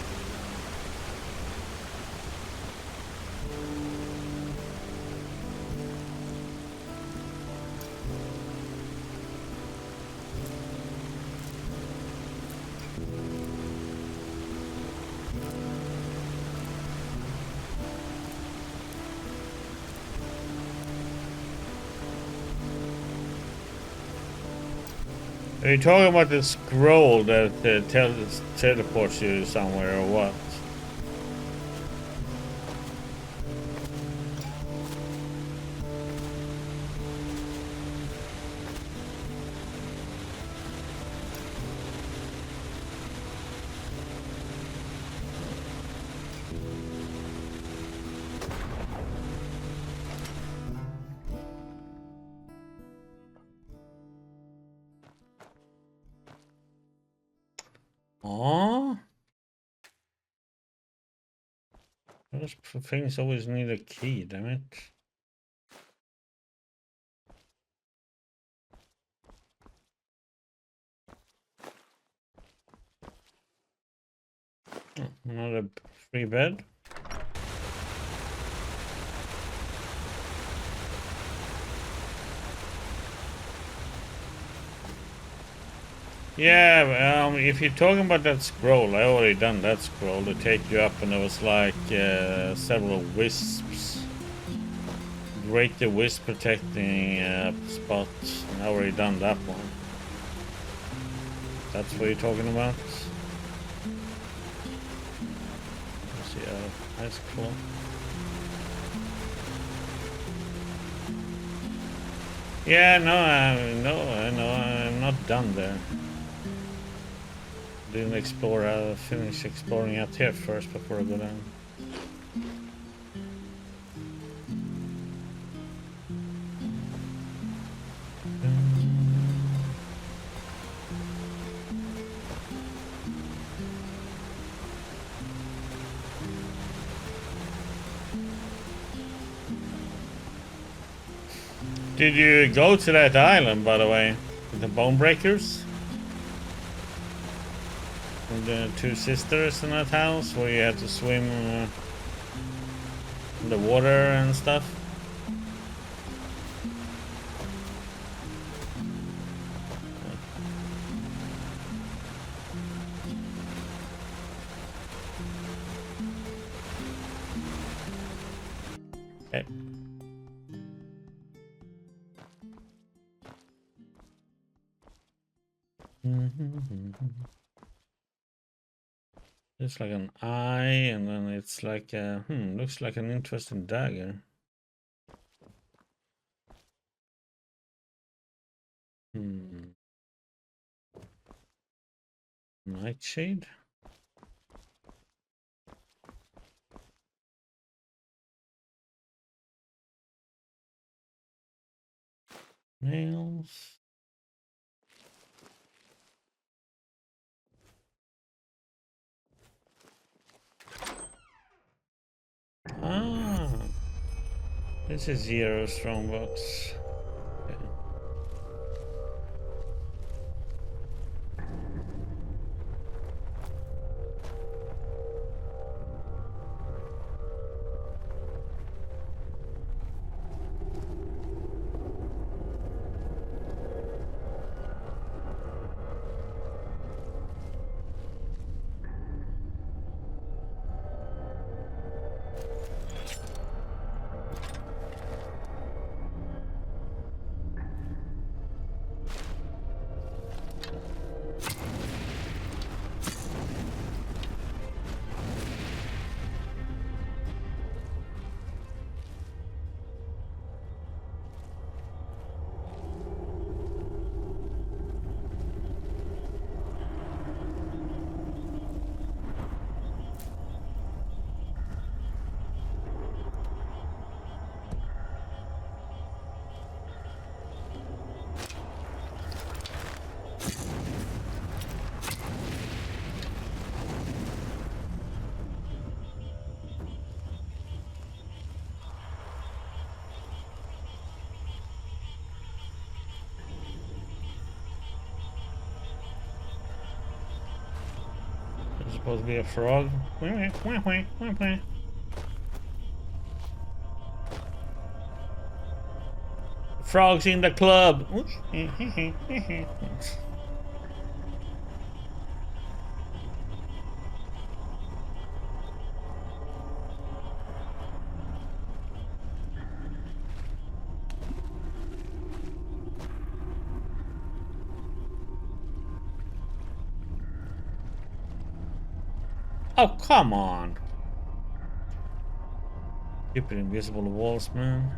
Are you talking about the scroll that teleports you somewhere, or what? Oh, those things always need a key, damn it. Oh, another free bed. Yeah, if you're talking about that scroll, I already done that scroll to take you up, and there was like several wisps. Greater wisp protecting spots. I already done that one. That's what you're talking about? Let's see, nice claw. Yeah, no, I'm not done there. Didn't explore, I'll finish exploring out here first before I go down. Did you go to that island, by the way? With the bone breakers? And the two sisters in that house where you had to swim in the water and stuff? Okay. It's like an eye, and then it's like a, looks like an interesting dagger. Nightshade? Nails? Ah, this is zero strongbox. Okay. It's supposed to be a frog. Frogs in the club. Oh, come on. Stupid invisible walls, man.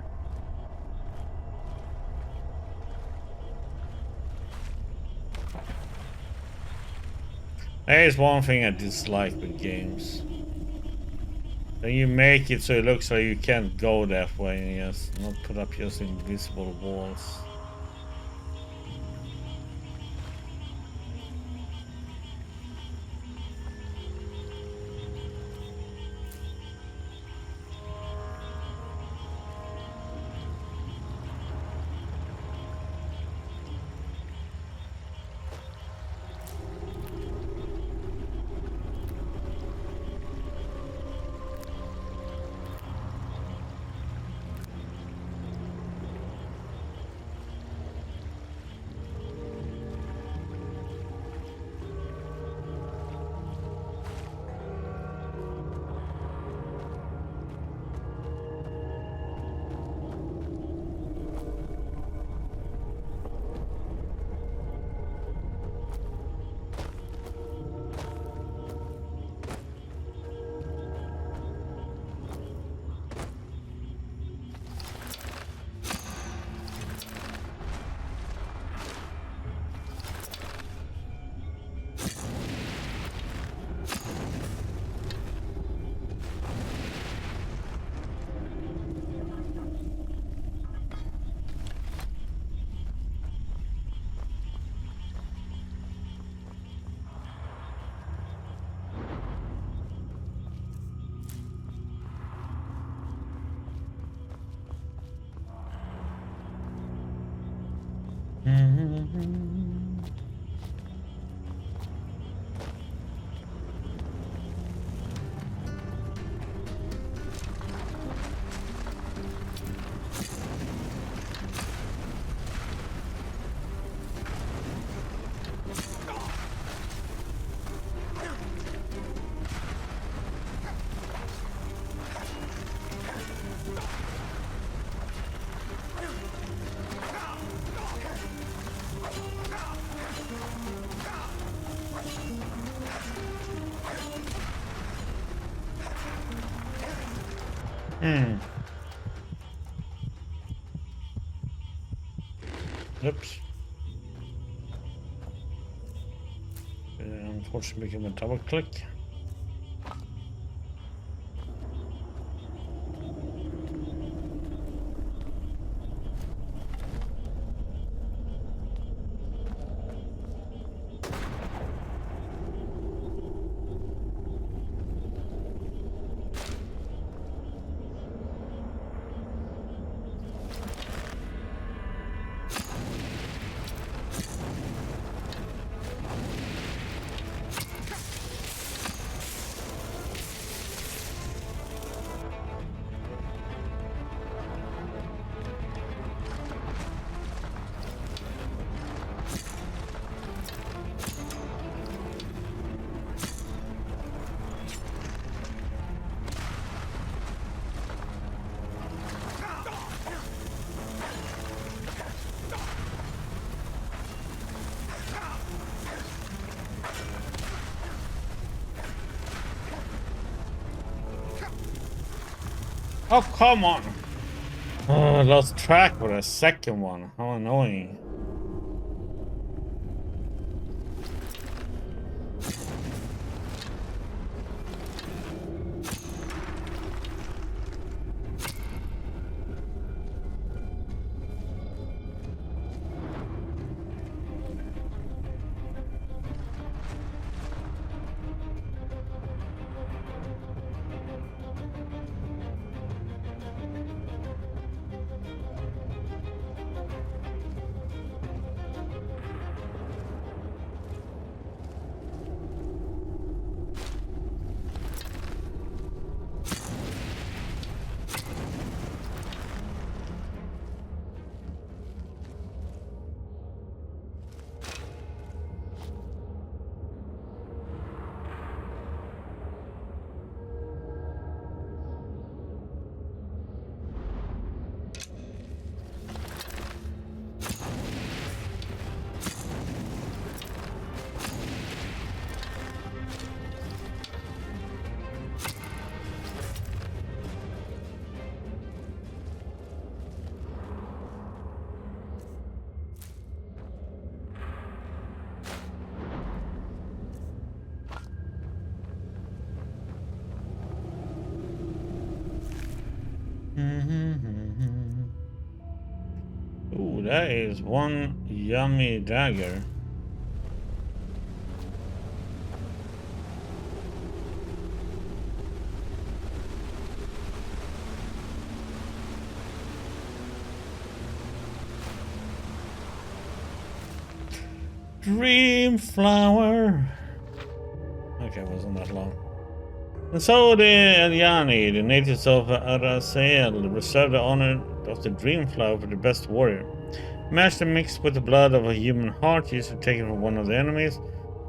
There is one thing I dislike with games. Then you make it so it looks like you can't go that way and just not put up just invisible walls. Oops. Unfortunately, became a double click. Oh, come on! Oh, I lost track for a second one. How annoying. Ooh, that is one yummy dagger. Dream flower. Okay, it wasn't that long. And so the Aliani, the natives of Arasael, reserved the honor of the dream flower for the best warrior. Mashed and mixed with the blood of a human heart, usually taken from one of the enemies,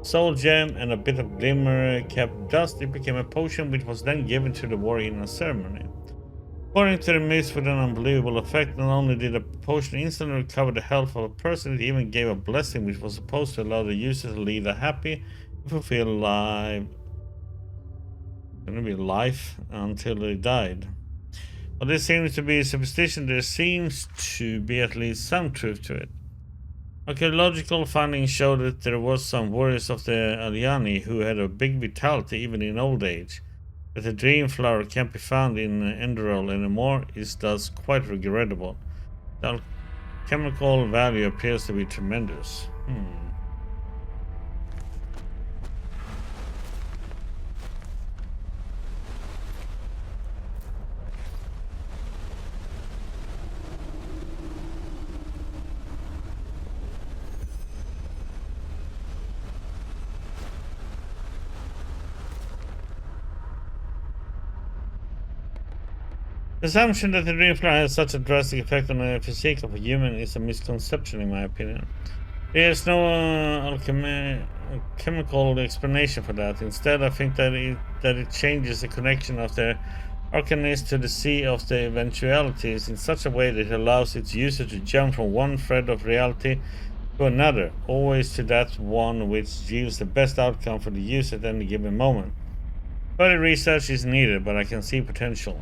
soul gem, and a bit of glimmer kept dust, it became a potion which was then given to the warrior in a ceremony. According to the myths, with an unbelievable effect, not only did the potion instantly recover the health of a person, it even gave a blessing which was supposed to allow the user to lead a happy and fulfilled life. Life until they died. While this seems to be a superstition, there seems to be at least some truth to it. Archaeological findings show that there was some warriors of the Aliani who had a big vitality even in old age. That the dream flower can't be found in Enderal anymore is thus quite regrettable. The alchemical value appears to be tremendous. The assumption that the dream flower has such a drastic effect on the physique of a human is a misconception, in my opinion. There is no chemical explanation for that. Instead, I think that it changes the connection of the arcanist to the sea of the eventualities in such a way that it allows its user to jump from one thread of reality to another, always to that one which yields the best outcome for the user at any given moment. Further research is needed, but I can see potential.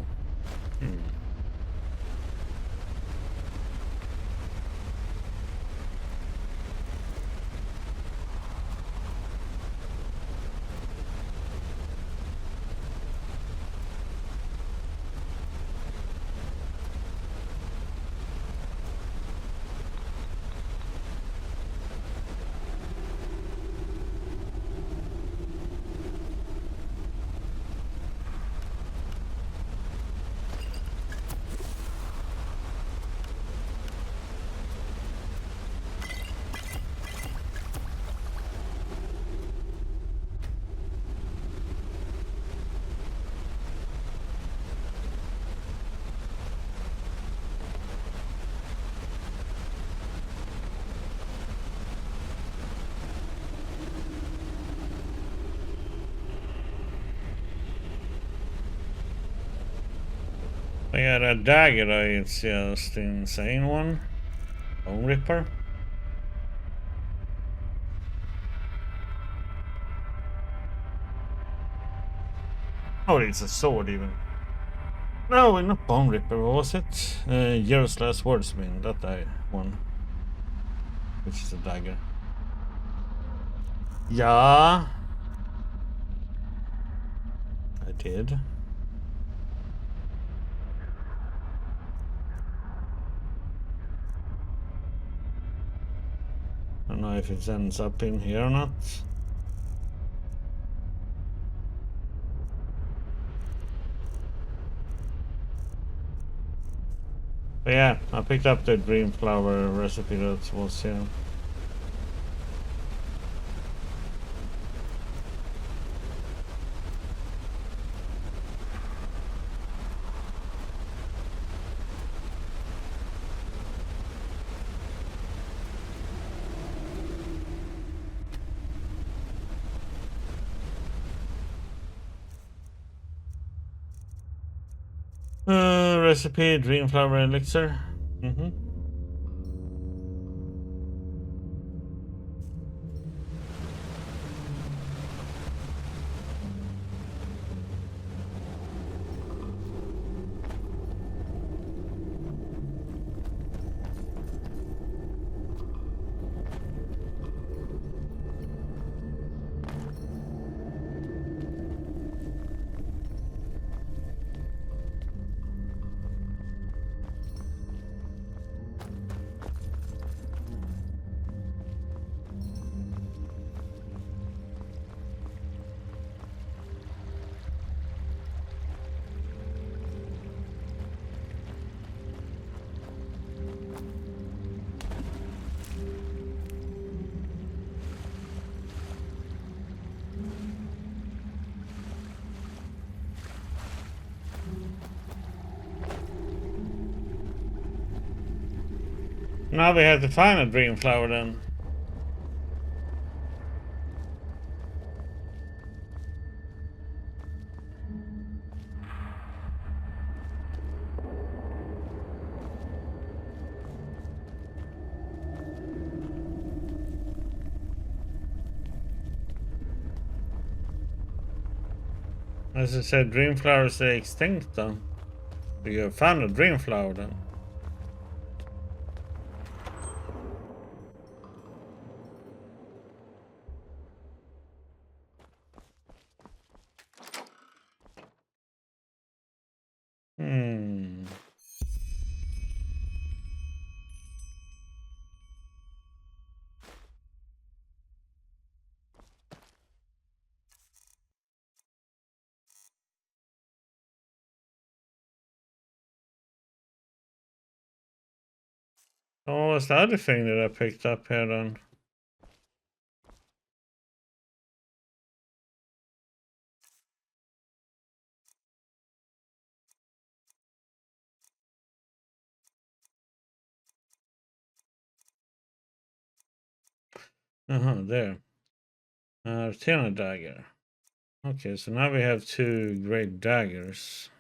I got a dagger, it's just insane one. Bone Ripper. Oh, it's a sword even. No, not Bone Ripper. What was it? Year's Last Wordsman. That I won. Which is a dagger. Yeah. I did. I don't know if it ends up in here or not. But yeah, I picked up the Dream Flower recipe that was here. Recipe, Dream Flower Elixir. Now we have to find a Dream Flower then. As I said, Dream Flowers are extinct though. But you have found a Dream Flower then. What was the other thing that I picked up here then? There. Artena dagger. Okay, so now we have two great daggers.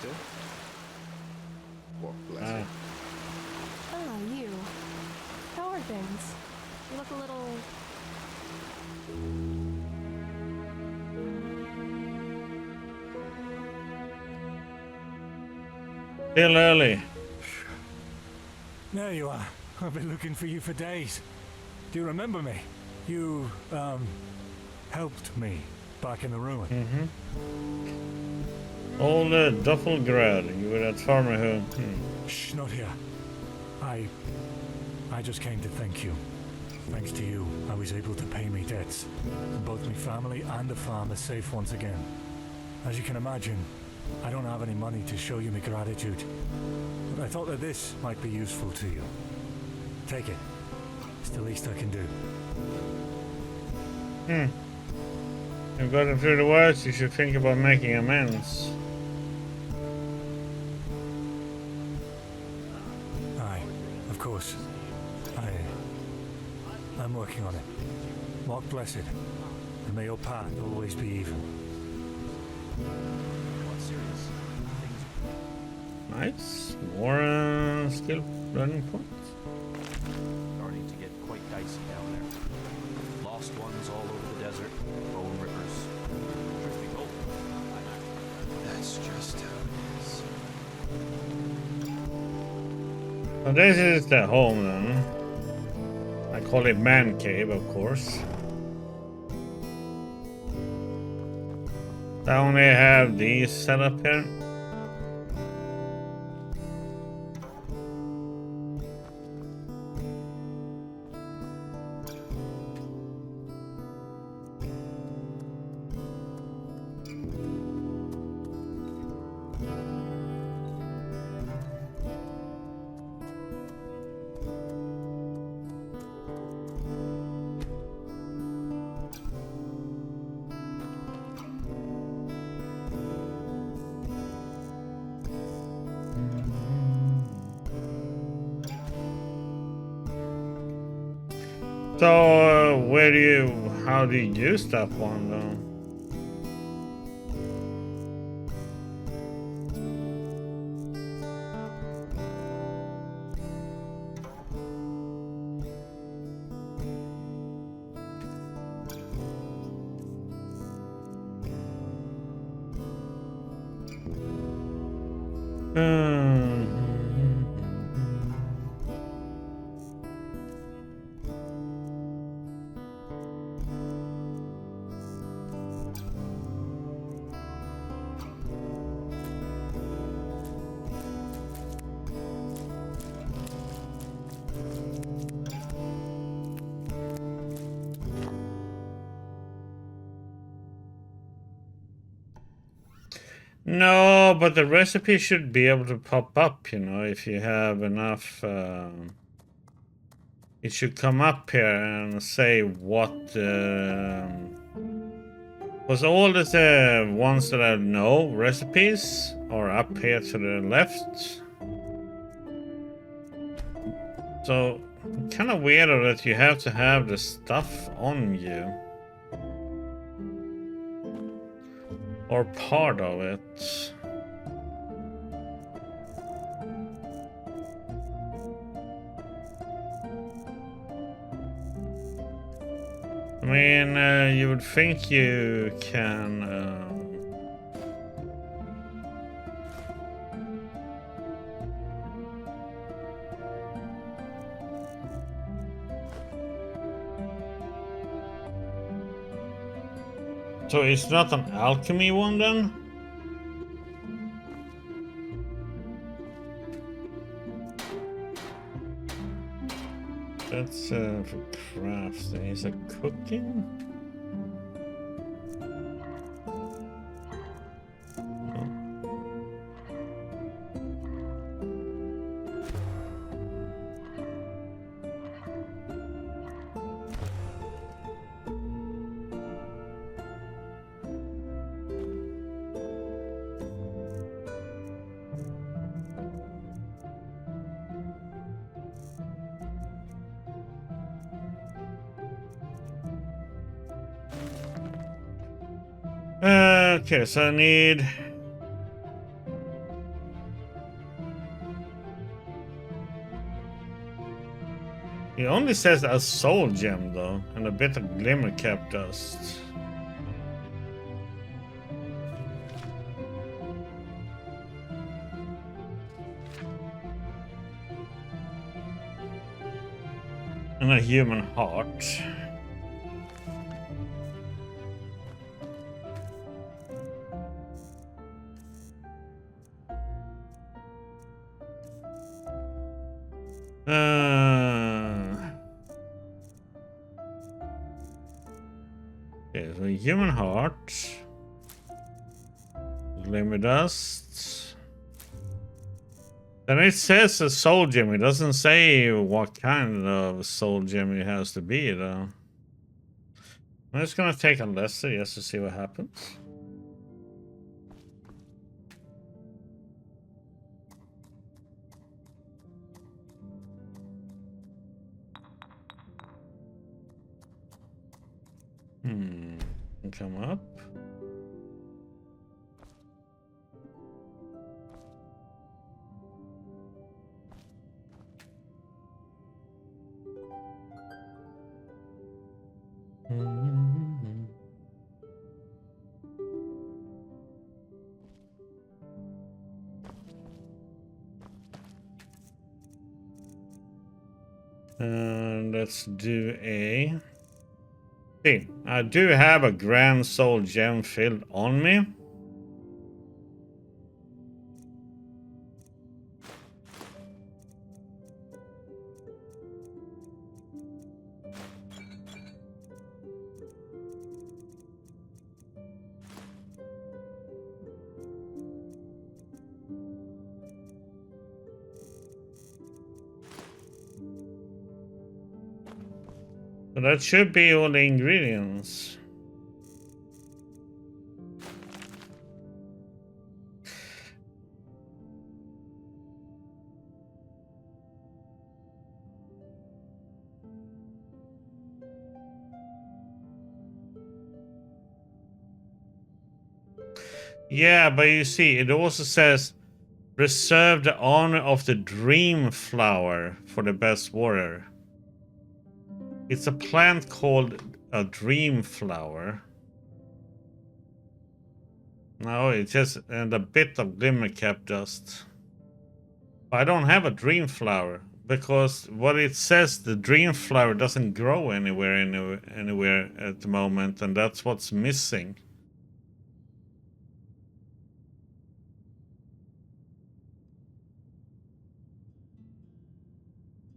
Master. What blessing. Ah, you. How are things? You look a little... Still early. There you are. I've been looking for you for days. Do you remember me? You, helped me back in the ruin. Old Duffelgrad, you were that farmer who... Shh, not here. I just came to thank you. Thanks to you, I was able to pay me debts. Both my family and the farm are safe once again. As you can imagine, I don't have any money to show you my gratitude. But I thought that this might be useful to you. Take it. It's the least I can do. You've gotten through the worst, you should think about making amends. Aye, of course. I'm working on it. Walk blessed, and may your path always be even. Nice. More skill running points. Starting to get quite dicey down there. Lost ones all over the desert, bone rippers. Truth be told, That's just how it is. So this is the home then. I call it man cave, of course. I only have these set up here. So, how do you use that one though? No, but the recipe should be able to pop up, you know, if you have enough. It should come up here and say what. Was all the ones that I know recipes are up here to the left. So, kind of weird that you have to have the stuff on you. Or part of it. I mean, you would think you can... So it's not an alchemy one then? That's for crafting. Is it cooking? Okay, so I need It only says a soul gem though, and a bit of glimmer cap dust. And a human heart. Okay, so human heart. Glimmer dust. Then it says a soul gem. It doesn't say what kind of soul gem it has to be, though. I'm just gonna take a lesser just to see what happens. Come up. Let's do a... See, I do have a Grand Soul Gem filled on me. So that should be all the ingredients. Yeah, but you see, it also says reserve the honor of the dream flower for the best warrior. It's a plant called a dream flower. No, it's just and a bit of glimmer cap dust. I don't have a dream flower because what it says, the dream flower doesn't grow anywhere at the moment, and that's what's missing.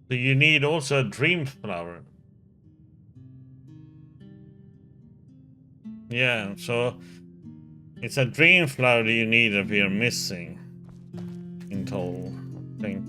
So you need also a dream flower. Yeah, so it's a dream flower that you need if you're missing in total, I think.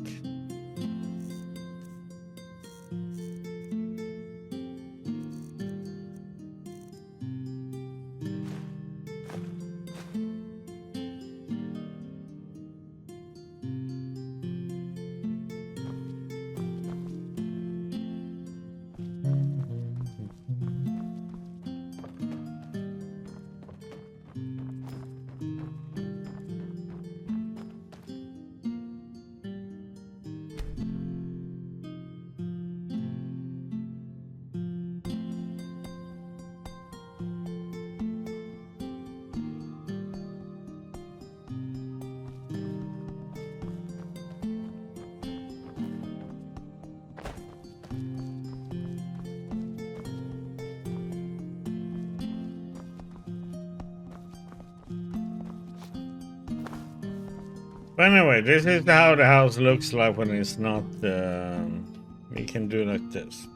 But anyway, this is how the house looks like when it's not. We can do like this.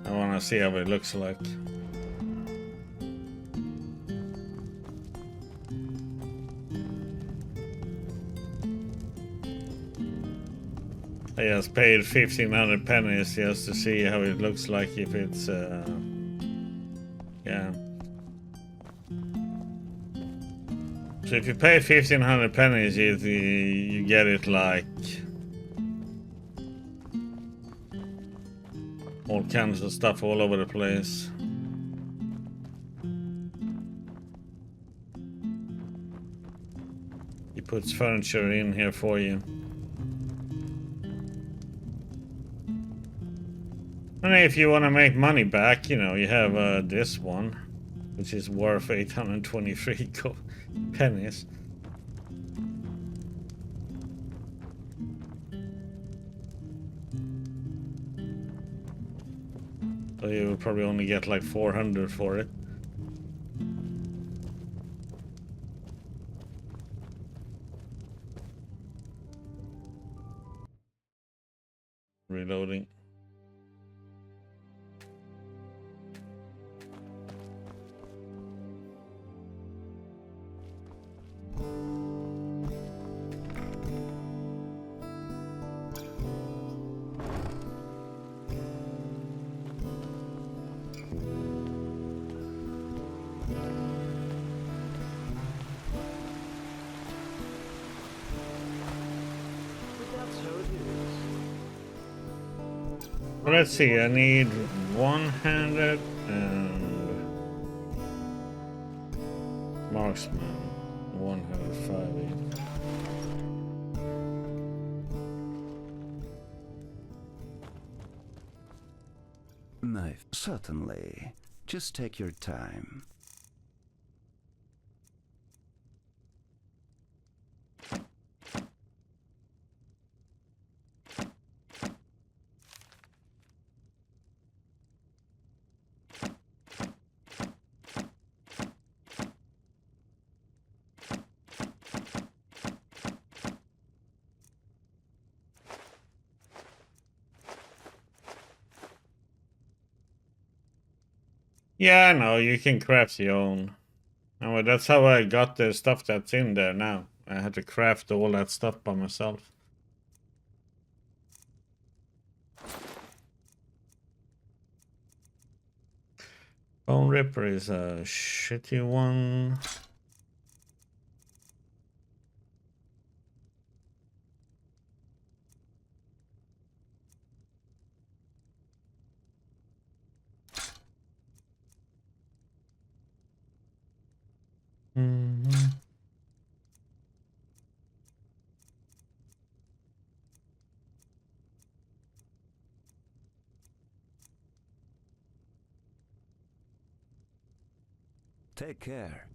I want to see how it looks like. I just paid 1,500 pennies just to see how it looks like if it's. Yeah. So if you pay 1,500 pennies, you get it like all kinds of stuff all over the place. You puts furniture in here for you. And if you want to make money back, you know, you have this one, which is worth 823 pennies. So you will probably only get like 400 for it. Reloading. Well, let's see, I need one-handed and marksman, 105 each. Knife, certainly. Just take your time. Yeah, I know, you can craft your own. Oh, that's how I got the stuff that's in there now. I had to craft all that stuff by myself. Bone Ripper is a shitty one. Mm-hmm. Take care.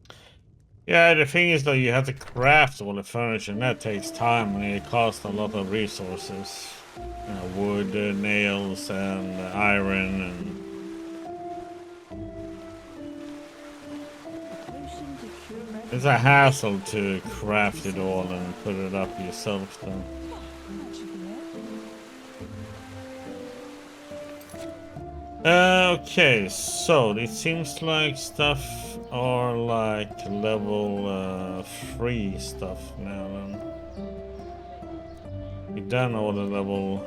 Yeah, the thing is though, you have to craft all the furniture and that takes time and it costs a lot of resources. You know, wood, nails and iron and... It's a hassle to craft it all and put it up yourself though. Okay, so it seems like stuff are like level 3 stuff now then. We've done all the level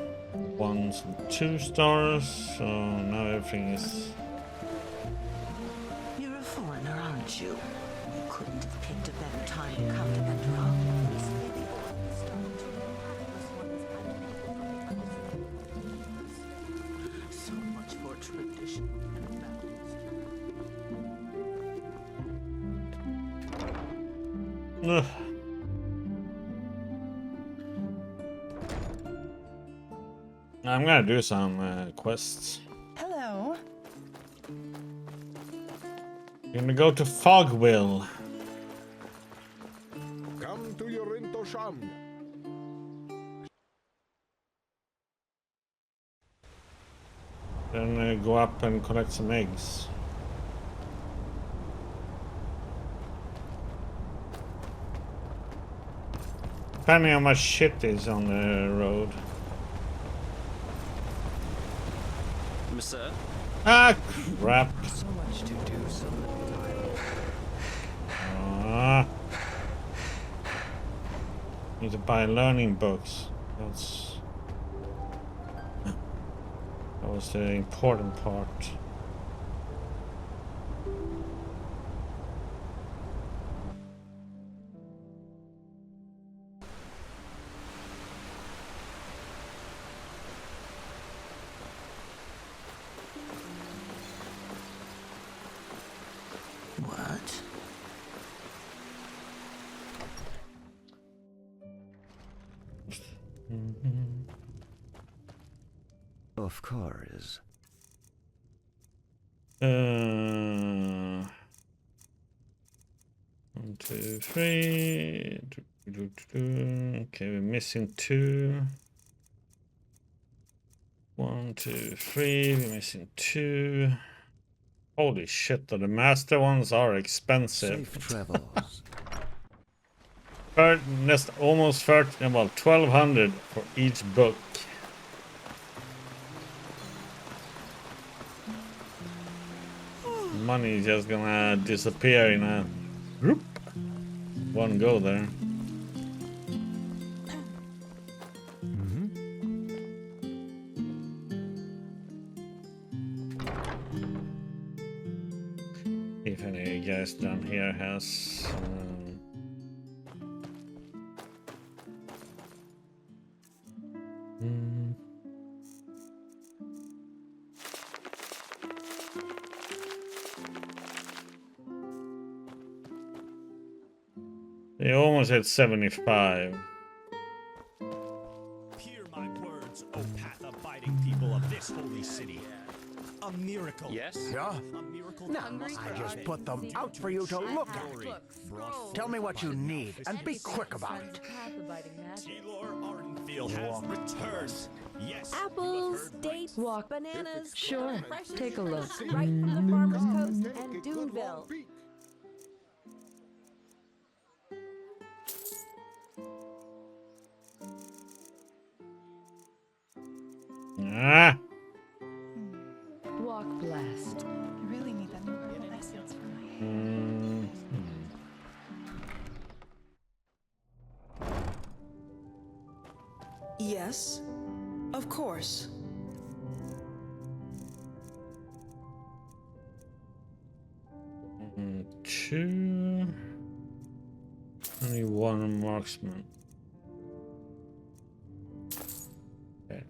1s and 2 stars, so now everything is... You're a foreigner, aren't you? You couldn't have picked a better time to come to Enderal. So much for tradition and Ugh. I'm gonna do some quests. Hello. Gonna go to Fogville. Come to Yorinto Sham. Then go up and collect some eggs. Depending how much shit is on the road. Sir? Ah, crap. So much to do, so little time. Ah. Need to buy learning books. That was the important part. Of course. 1, 2, 3. Okay, we're missing 2. 1, 2, 3. We're missing 2. Holy shit! The master ones are expensive. Safe travels. Almost 30, about 1,200 for each book. Money is just gonna disappear in a group. One go there. If any of you guys down here has they almost hit 75. Hear my words, O path-abiding people of this holy city. A miracle. Yes? Yeah? A miracle. I just put them out for you to look at. Tell me what you need, and be quick about it. Taylor Ardenfield has returned. Yes. Apples, dates, walk, bananas. Sure, take a look. Right from the Farmer's Coast and Duneville. Ah. Walk blessed. I really need that new herbal essence for my hair. Yes, of course. Two. Only one marksman. Okay.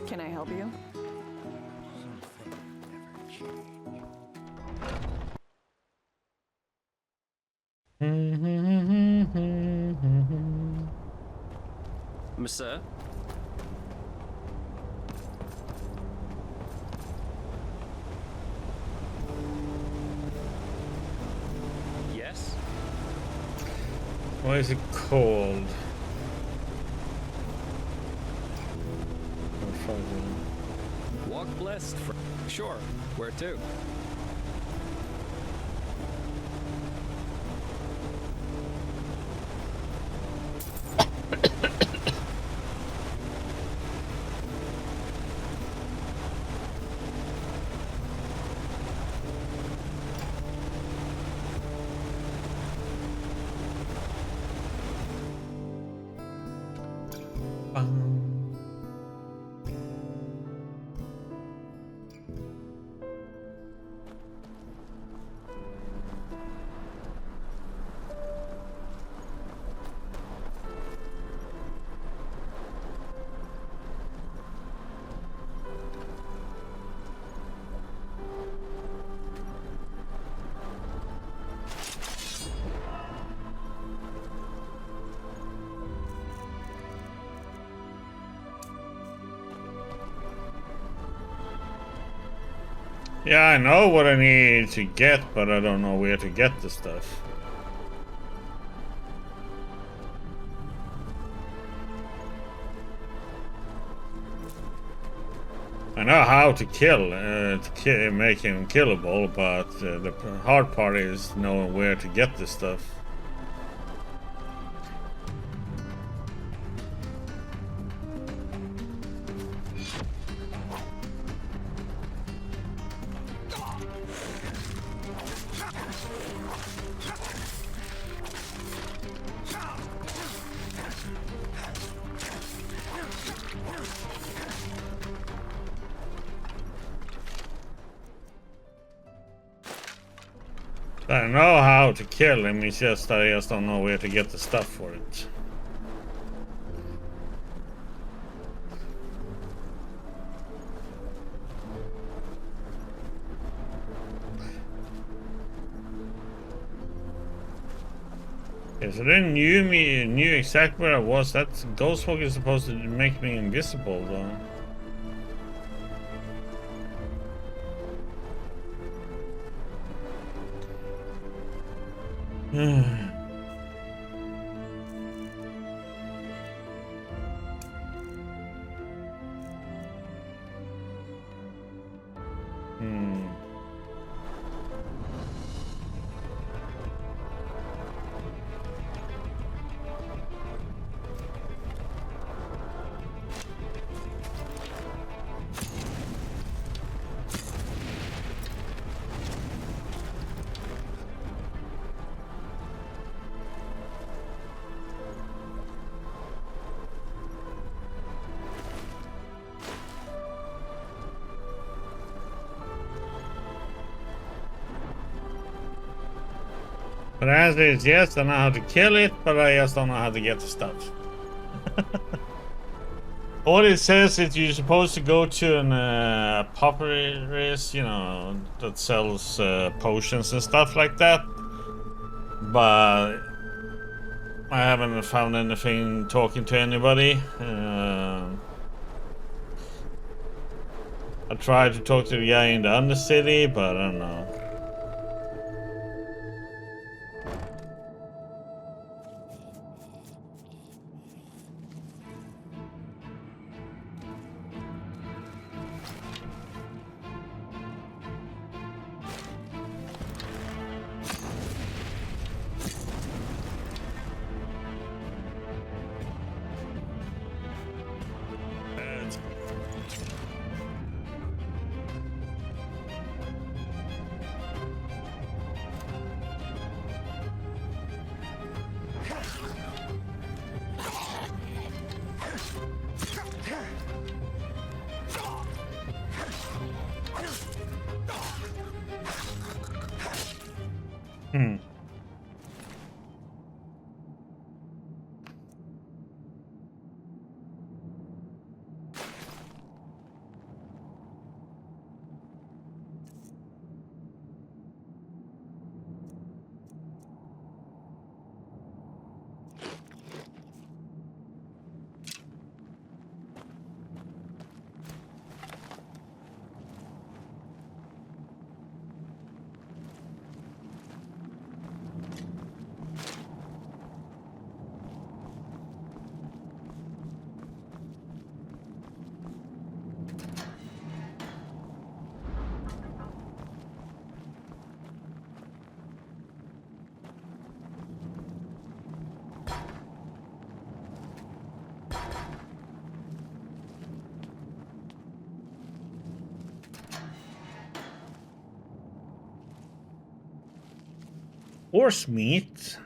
Can I help you? Monsieur? Yes? Why is it cold? Walk blessed. Sure. Where to? Yeah, I know what I need to get, but I don't know where to get the stuff. I know how to kill, make him killable, but the hard part is knowing where to get the stuff. I know how to kill him, it's just I just don't know where to get the stuff for it. Okay, so they knew exactly where I was. That ghost walk is supposed to make me invisible though. But the answer is yes, I know how to kill it, but I just don't know how to get the stuff. All it says is you're supposed to go to an apothecary, you know, that sells potions and stuff like that. But I haven't found anything talking to anybody. I tried to talk to the guy in the Undercity, but I don't know. Horse meat.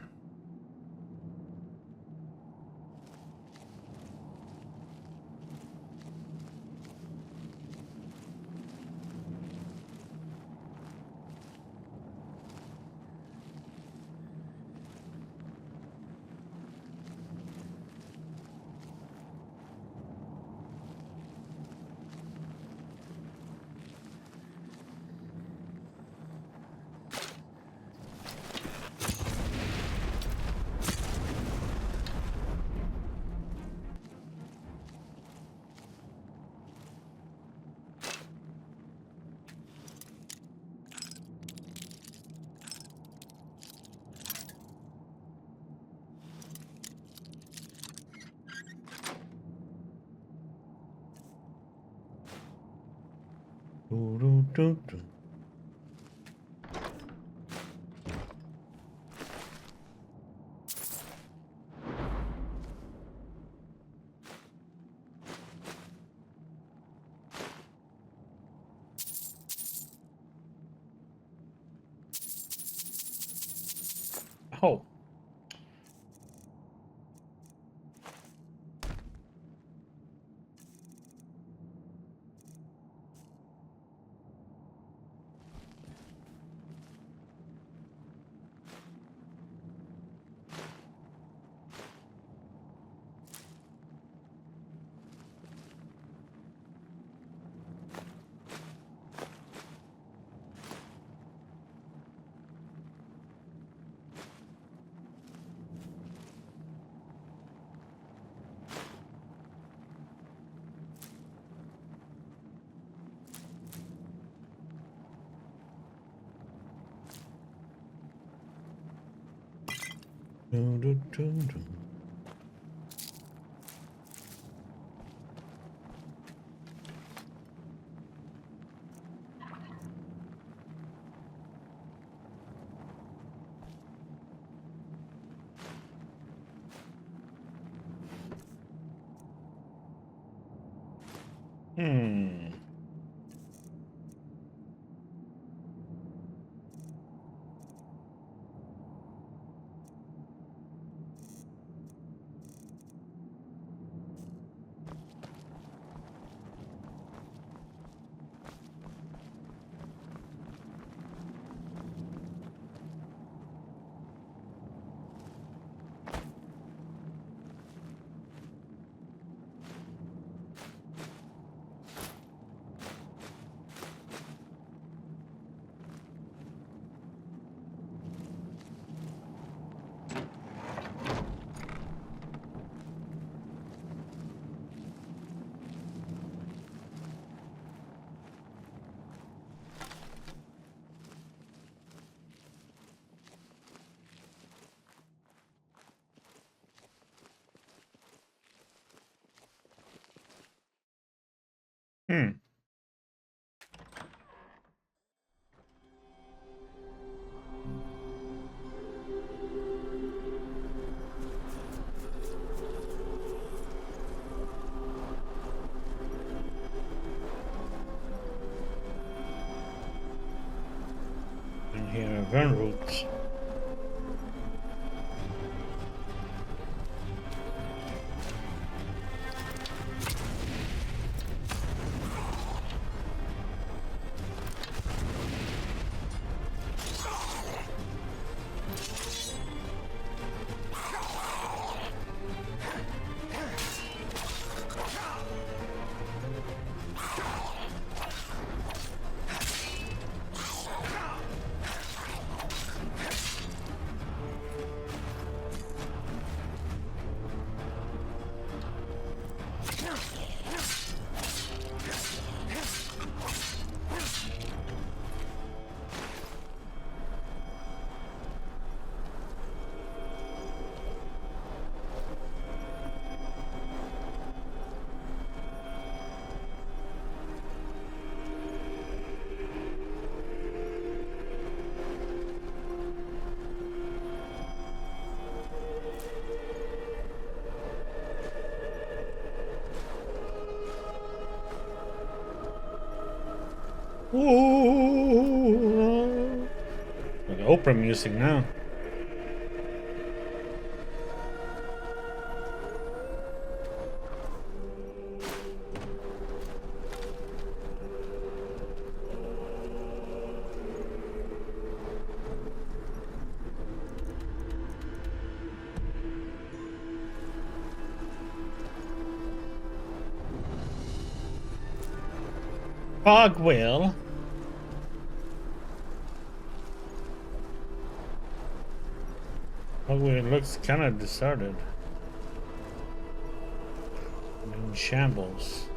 Oh. Dun, dun, dun, dun. Hmm. Hmm. And here are run routes. Ooh. Like opera music now. Fogville. Fogville looks kind of deserted. In shambles.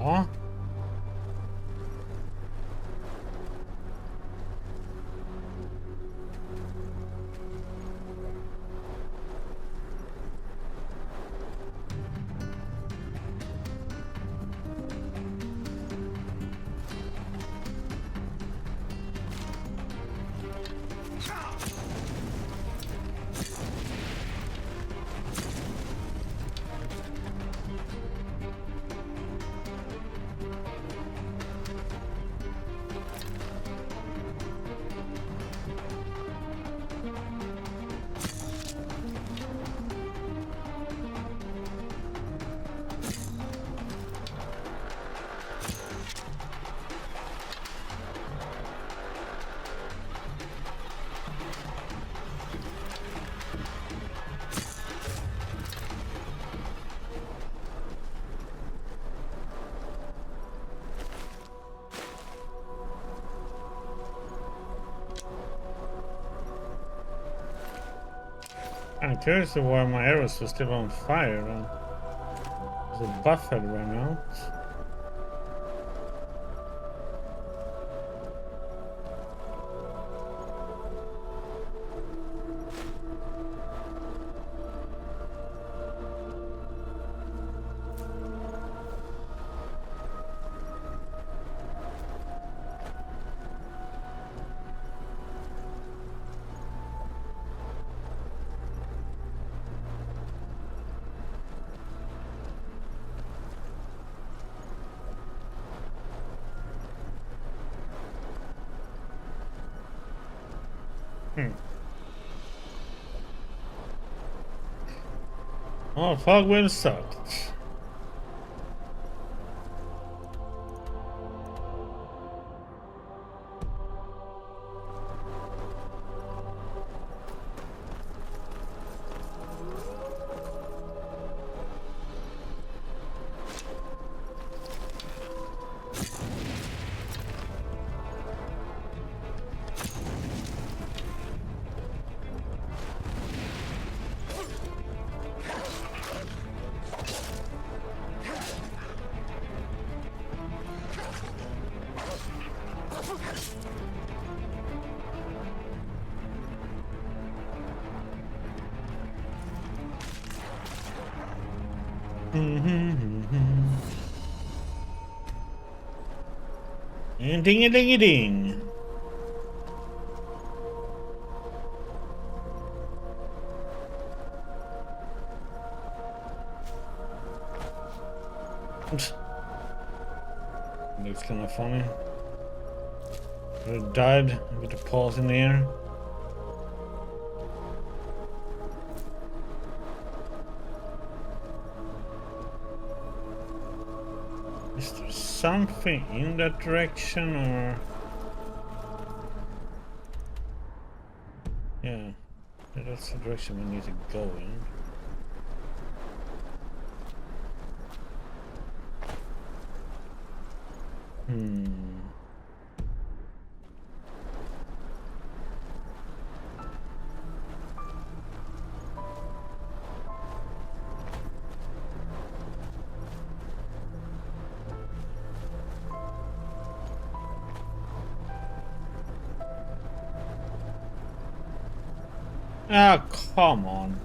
Ja. I'm curious to why my arrows were still on fire. The buff had run out. Oh, Fogville sucked. Ding a ding a ding. Looks kind of funny. It died with the paws in the air. Is there something in that direction, or? Yeah, that's the direction we need to go in. Ah, come on.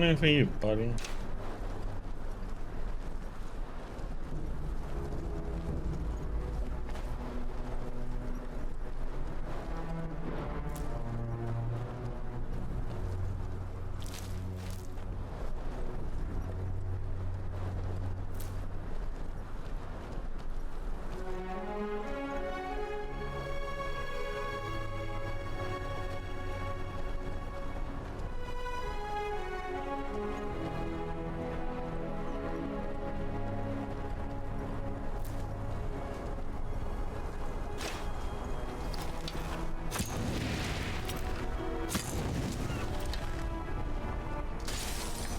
falling for you, buddy.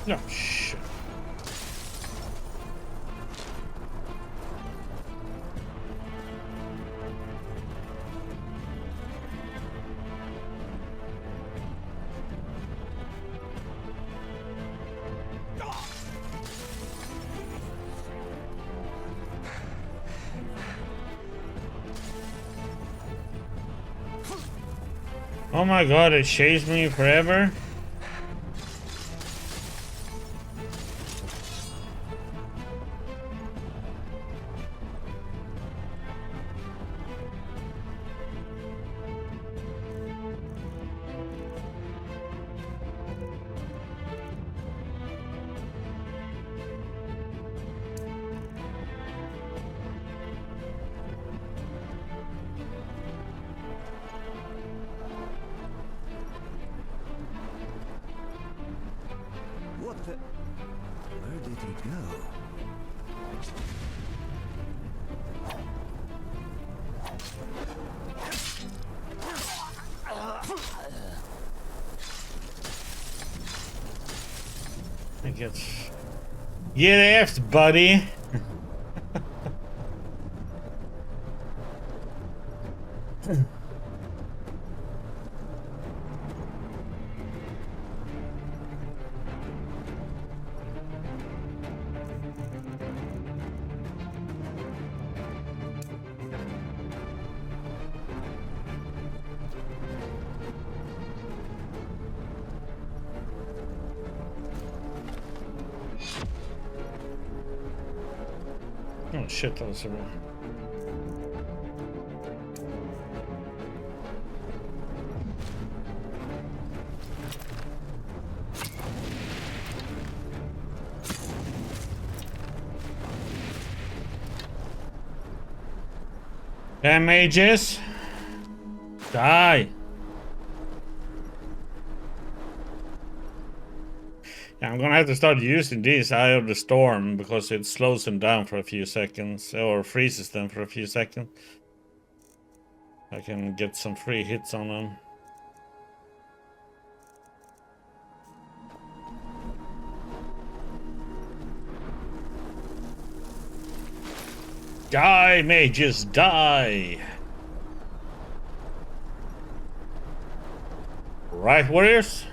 No, shit. Oh my god, it chased me forever. What the? Where did he go? I guess. Get effed, buddy. Oh shit, that was around. Damn mages! Die! Yeah, I'm gonna have to start using this Eye of the Storm because it slows them down for a few seconds or freezes them for a few seconds. I can get some free hits on them. Die, mages, die! Right, warriors?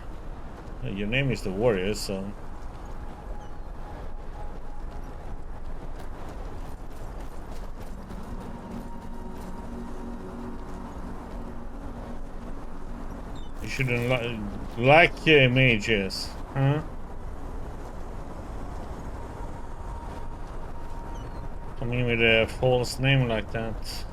Your name is the Warriors, so... You shouldn't like mages, huh? Coming with a false name like that.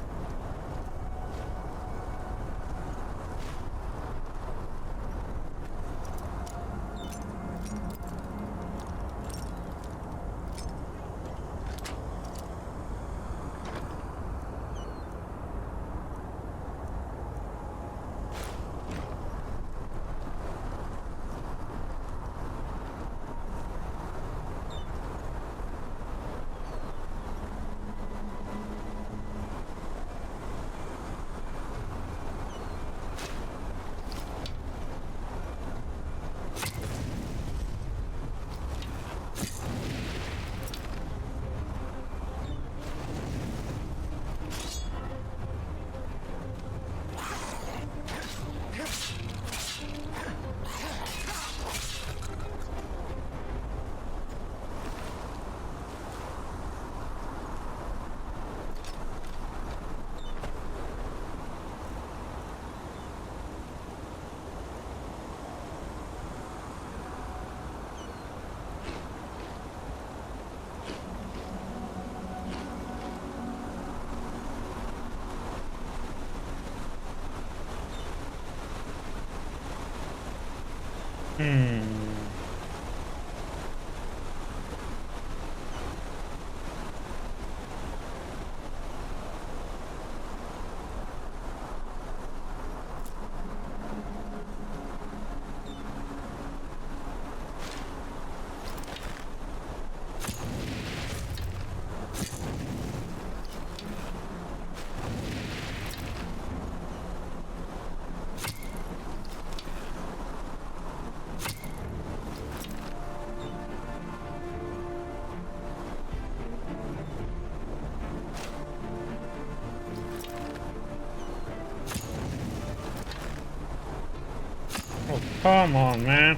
Oh, come on, man.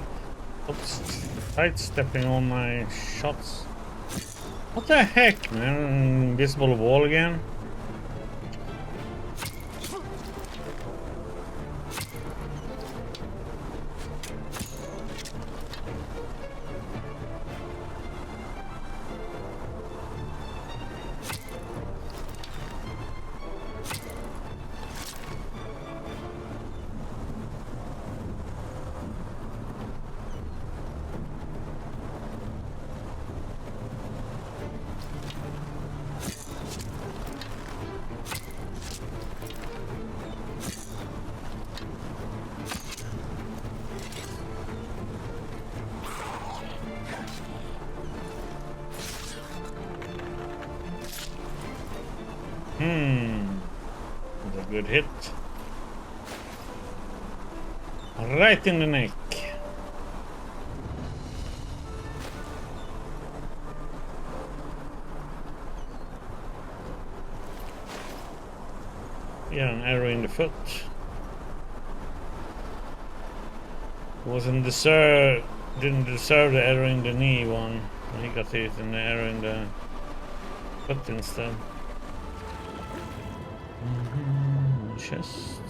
Oops. Sidestepping all my shots. What the heck, man? Invisible wall again? That's a good hit. Right in the neck. Yeah, an arrow in the foot. Didn't deserve the arrow in the knee one. He got it in the arrow in the foot instead. Chest.